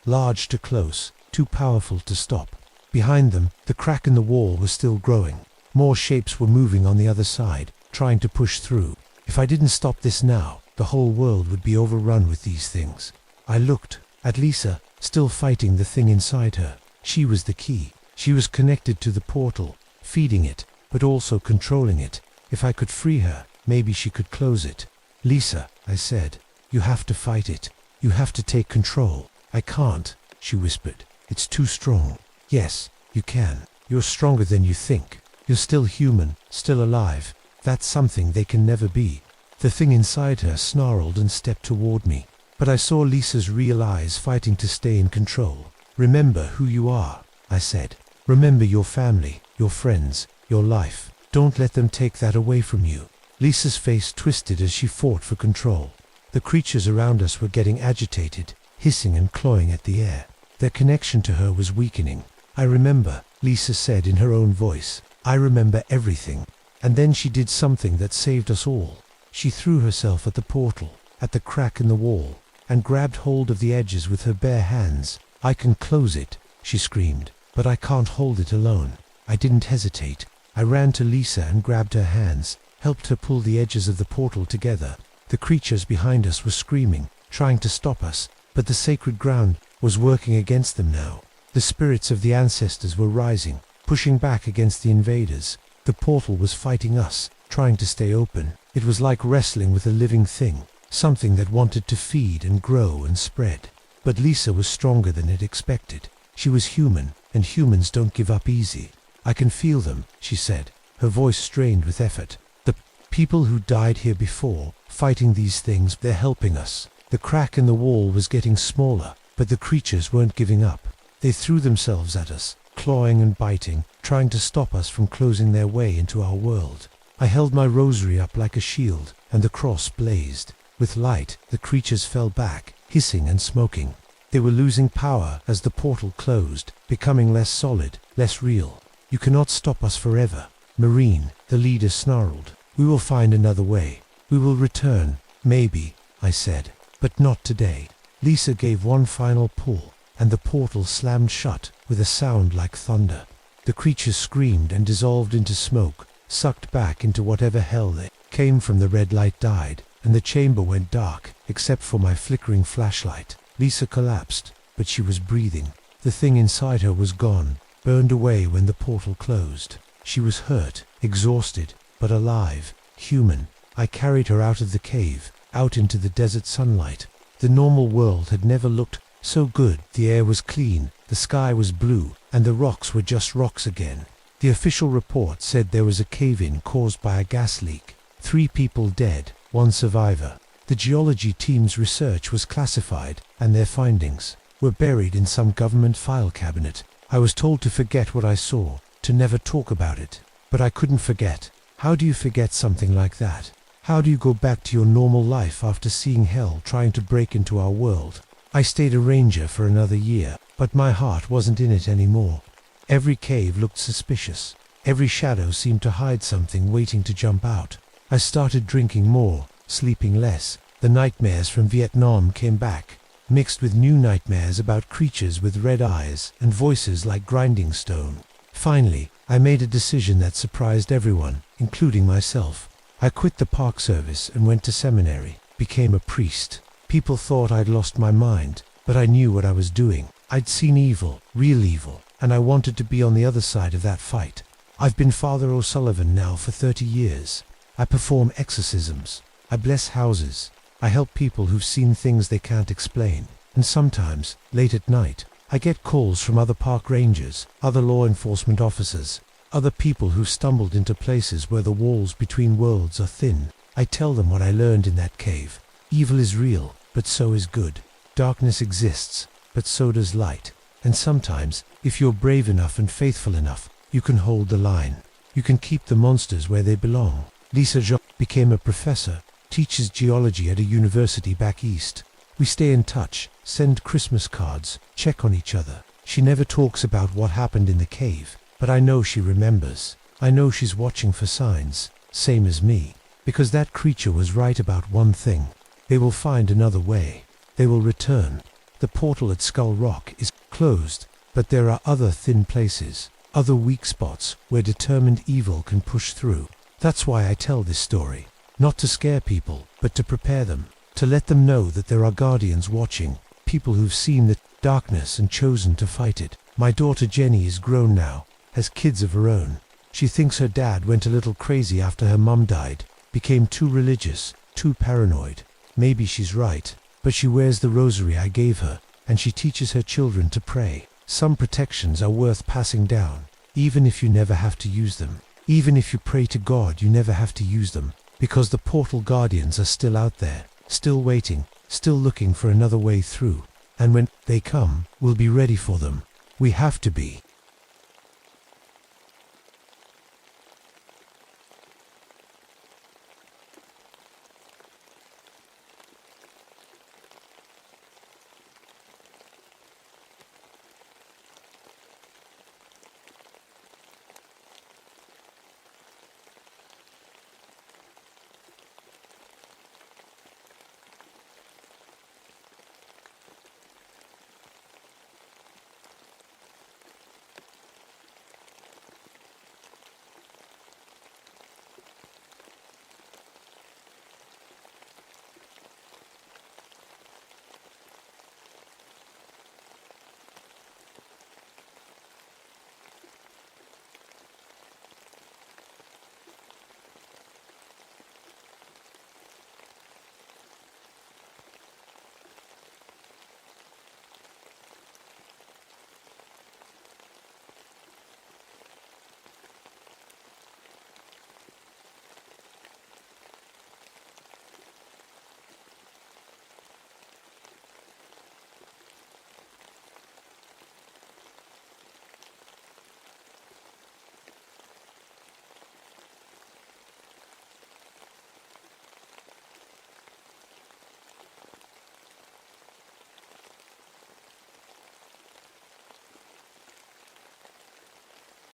large to close, too powerful to stop. Behind them, the crack in the wall was still growing. More shapes were moving on the other side, trying to push through. If I didn't stop this now, the whole world would be overrun with these things. I looked at Lisa, still fighting the thing inside her. She was the key. She was connected to the portal, feeding it, but also controlling it. If I could free her, maybe she could close it. Lisa, I said, you have to fight it. You have to take control. I can't, she whispered. It's too strong. Yes, you can. You're stronger than you think. You're still human, still alive. That's something they can never be. The thing inside her snarled and stepped toward me. But I saw Lisa's real eyes fighting to stay in control. Remember who you are, I said. Remember your family, your friends, your life. Don't let them take that away from you. Lisa's face twisted as she fought for control. The creatures around us were getting agitated, hissing and clawing at the air. Their connection to her was weakening. I remember, Lisa said in her own voice. I remember everything. And then she did something that saved us all. She threw herself at the portal, at the crack in the wall, and grabbed hold of the edges with her bare hands. I can close it, she screamed, but I can't hold it alone. I didn't hesitate. I ran to Lisa and grabbed her hands, helped her pull the edges of the portal together. The creatures behind us were screaming, trying to stop us, but the sacred ground was working against them now. The spirits of the ancestors were rising, pushing back against the invaders. The portal was fighting us, trying to stay open. It was like wrestling with a living thing, something that wanted to feed and grow and spread. But Lisa was stronger than it expected. She was human, and humans don't give up easy. I can feel them, she said, her voice strained with effort. The people who died here before, fighting these things, they're helping us. The crack in the wall was getting smaller, but the creatures weren't giving up. They threw themselves at us, clawing and biting, trying to stop us from closing their way into our world. I held my rosary up like a shield, and the cross blazed. With light, the creatures fell back, hissing and smoking. They were losing power as the portal closed, becoming less solid, less real. You cannot stop us forever. Marine, the leader snarled. We will find another way. We will return, maybe, I said, but not today. Lisa gave one final pull, and the portal slammed shut with a sound like thunder. The creatures screamed and dissolved into smoke, sucked back into whatever hell they came from. The red light died, and the chamber went dark, except for my flickering flashlight. Lisa collapsed, but she was breathing. The thing inside her was gone, burned away when the portal closed. She was hurt, exhausted, but alive, human. I carried her out of the cave, out into the desert sunlight. The normal world had never looked so good. The air was clean, the sky was blue, and the rocks were just rocks again. The official report said there was a cave-in caused by a gas leak. 3 people dead, 1 survivor. The geology team's research was classified, and their findings were buried in some government file cabinet. I was told to forget what I saw, to never talk about it. But I couldn't forget. How do you forget something like that? How do you go back to your normal life after seeing hell trying to break into our world? I stayed a ranger for another year, but my heart wasn't in it anymore. Every cave looked suspicious. Every shadow seemed to hide something waiting to jump out. I started drinking more, sleeping less. The nightmares from Vietnam came back, mixed with new nightmares about creatures with red eyes and voices like grinding stone. Finally, I made a decision that surprised everyone, including myself. I quit the Park Service and went to seminary, became a priest. People thought I'd lost my mind, but I knew what I was doing. I'd seen evil, real evil, and I wanted to be on the other side of that fight. I've been Father O'Sullivan now for 30 years. I perform exorcisms. I bless houses. I help people who've seen things they can't explain. And sometimes, late at night, I get calls from other park rangers, other law enforcement officers, other people who've stumbled into places where the walls between worlds are thin. I tell them what I learned in that cave. Evil is real, but so is good. Darkness exists, but so does light. And sometimes, if you're brave enough and faithful enough, you can hold the line. You can keep the monsters where they belong. Lisa Jean became a professor, teaches geology at a university back east. We stay in touch, send Christmas cards, check on each other. She never talks about what happened in the cave, but I know she remembers. I know she's watching for signs, same as me. Because that creature was right about one thing. They will find another way. They will return. The portal at Skull Rock is closed, but there are other thin places, other weak spots where determined evil can push through. That's why I tell this story. Not to scare people, but to prepare them. To let them know that there are guardians watching, people who've seen the darkness and chosen to fight it. My daughter Jenny is grown now, has kids of her own. She thinks her dad went a little crazy after her mum died, became too religious, too paranoid. Maybe she's right, but she wears the rosary I gave her, and she teaches her children to pray. Some protections are worth passing down, even if you never have to use them. Even if you pray to God, you never have to use them, because the portal guardians are still out there, still waiting, still looking for another way through. And when they come, we'll be ready for them. We have to be.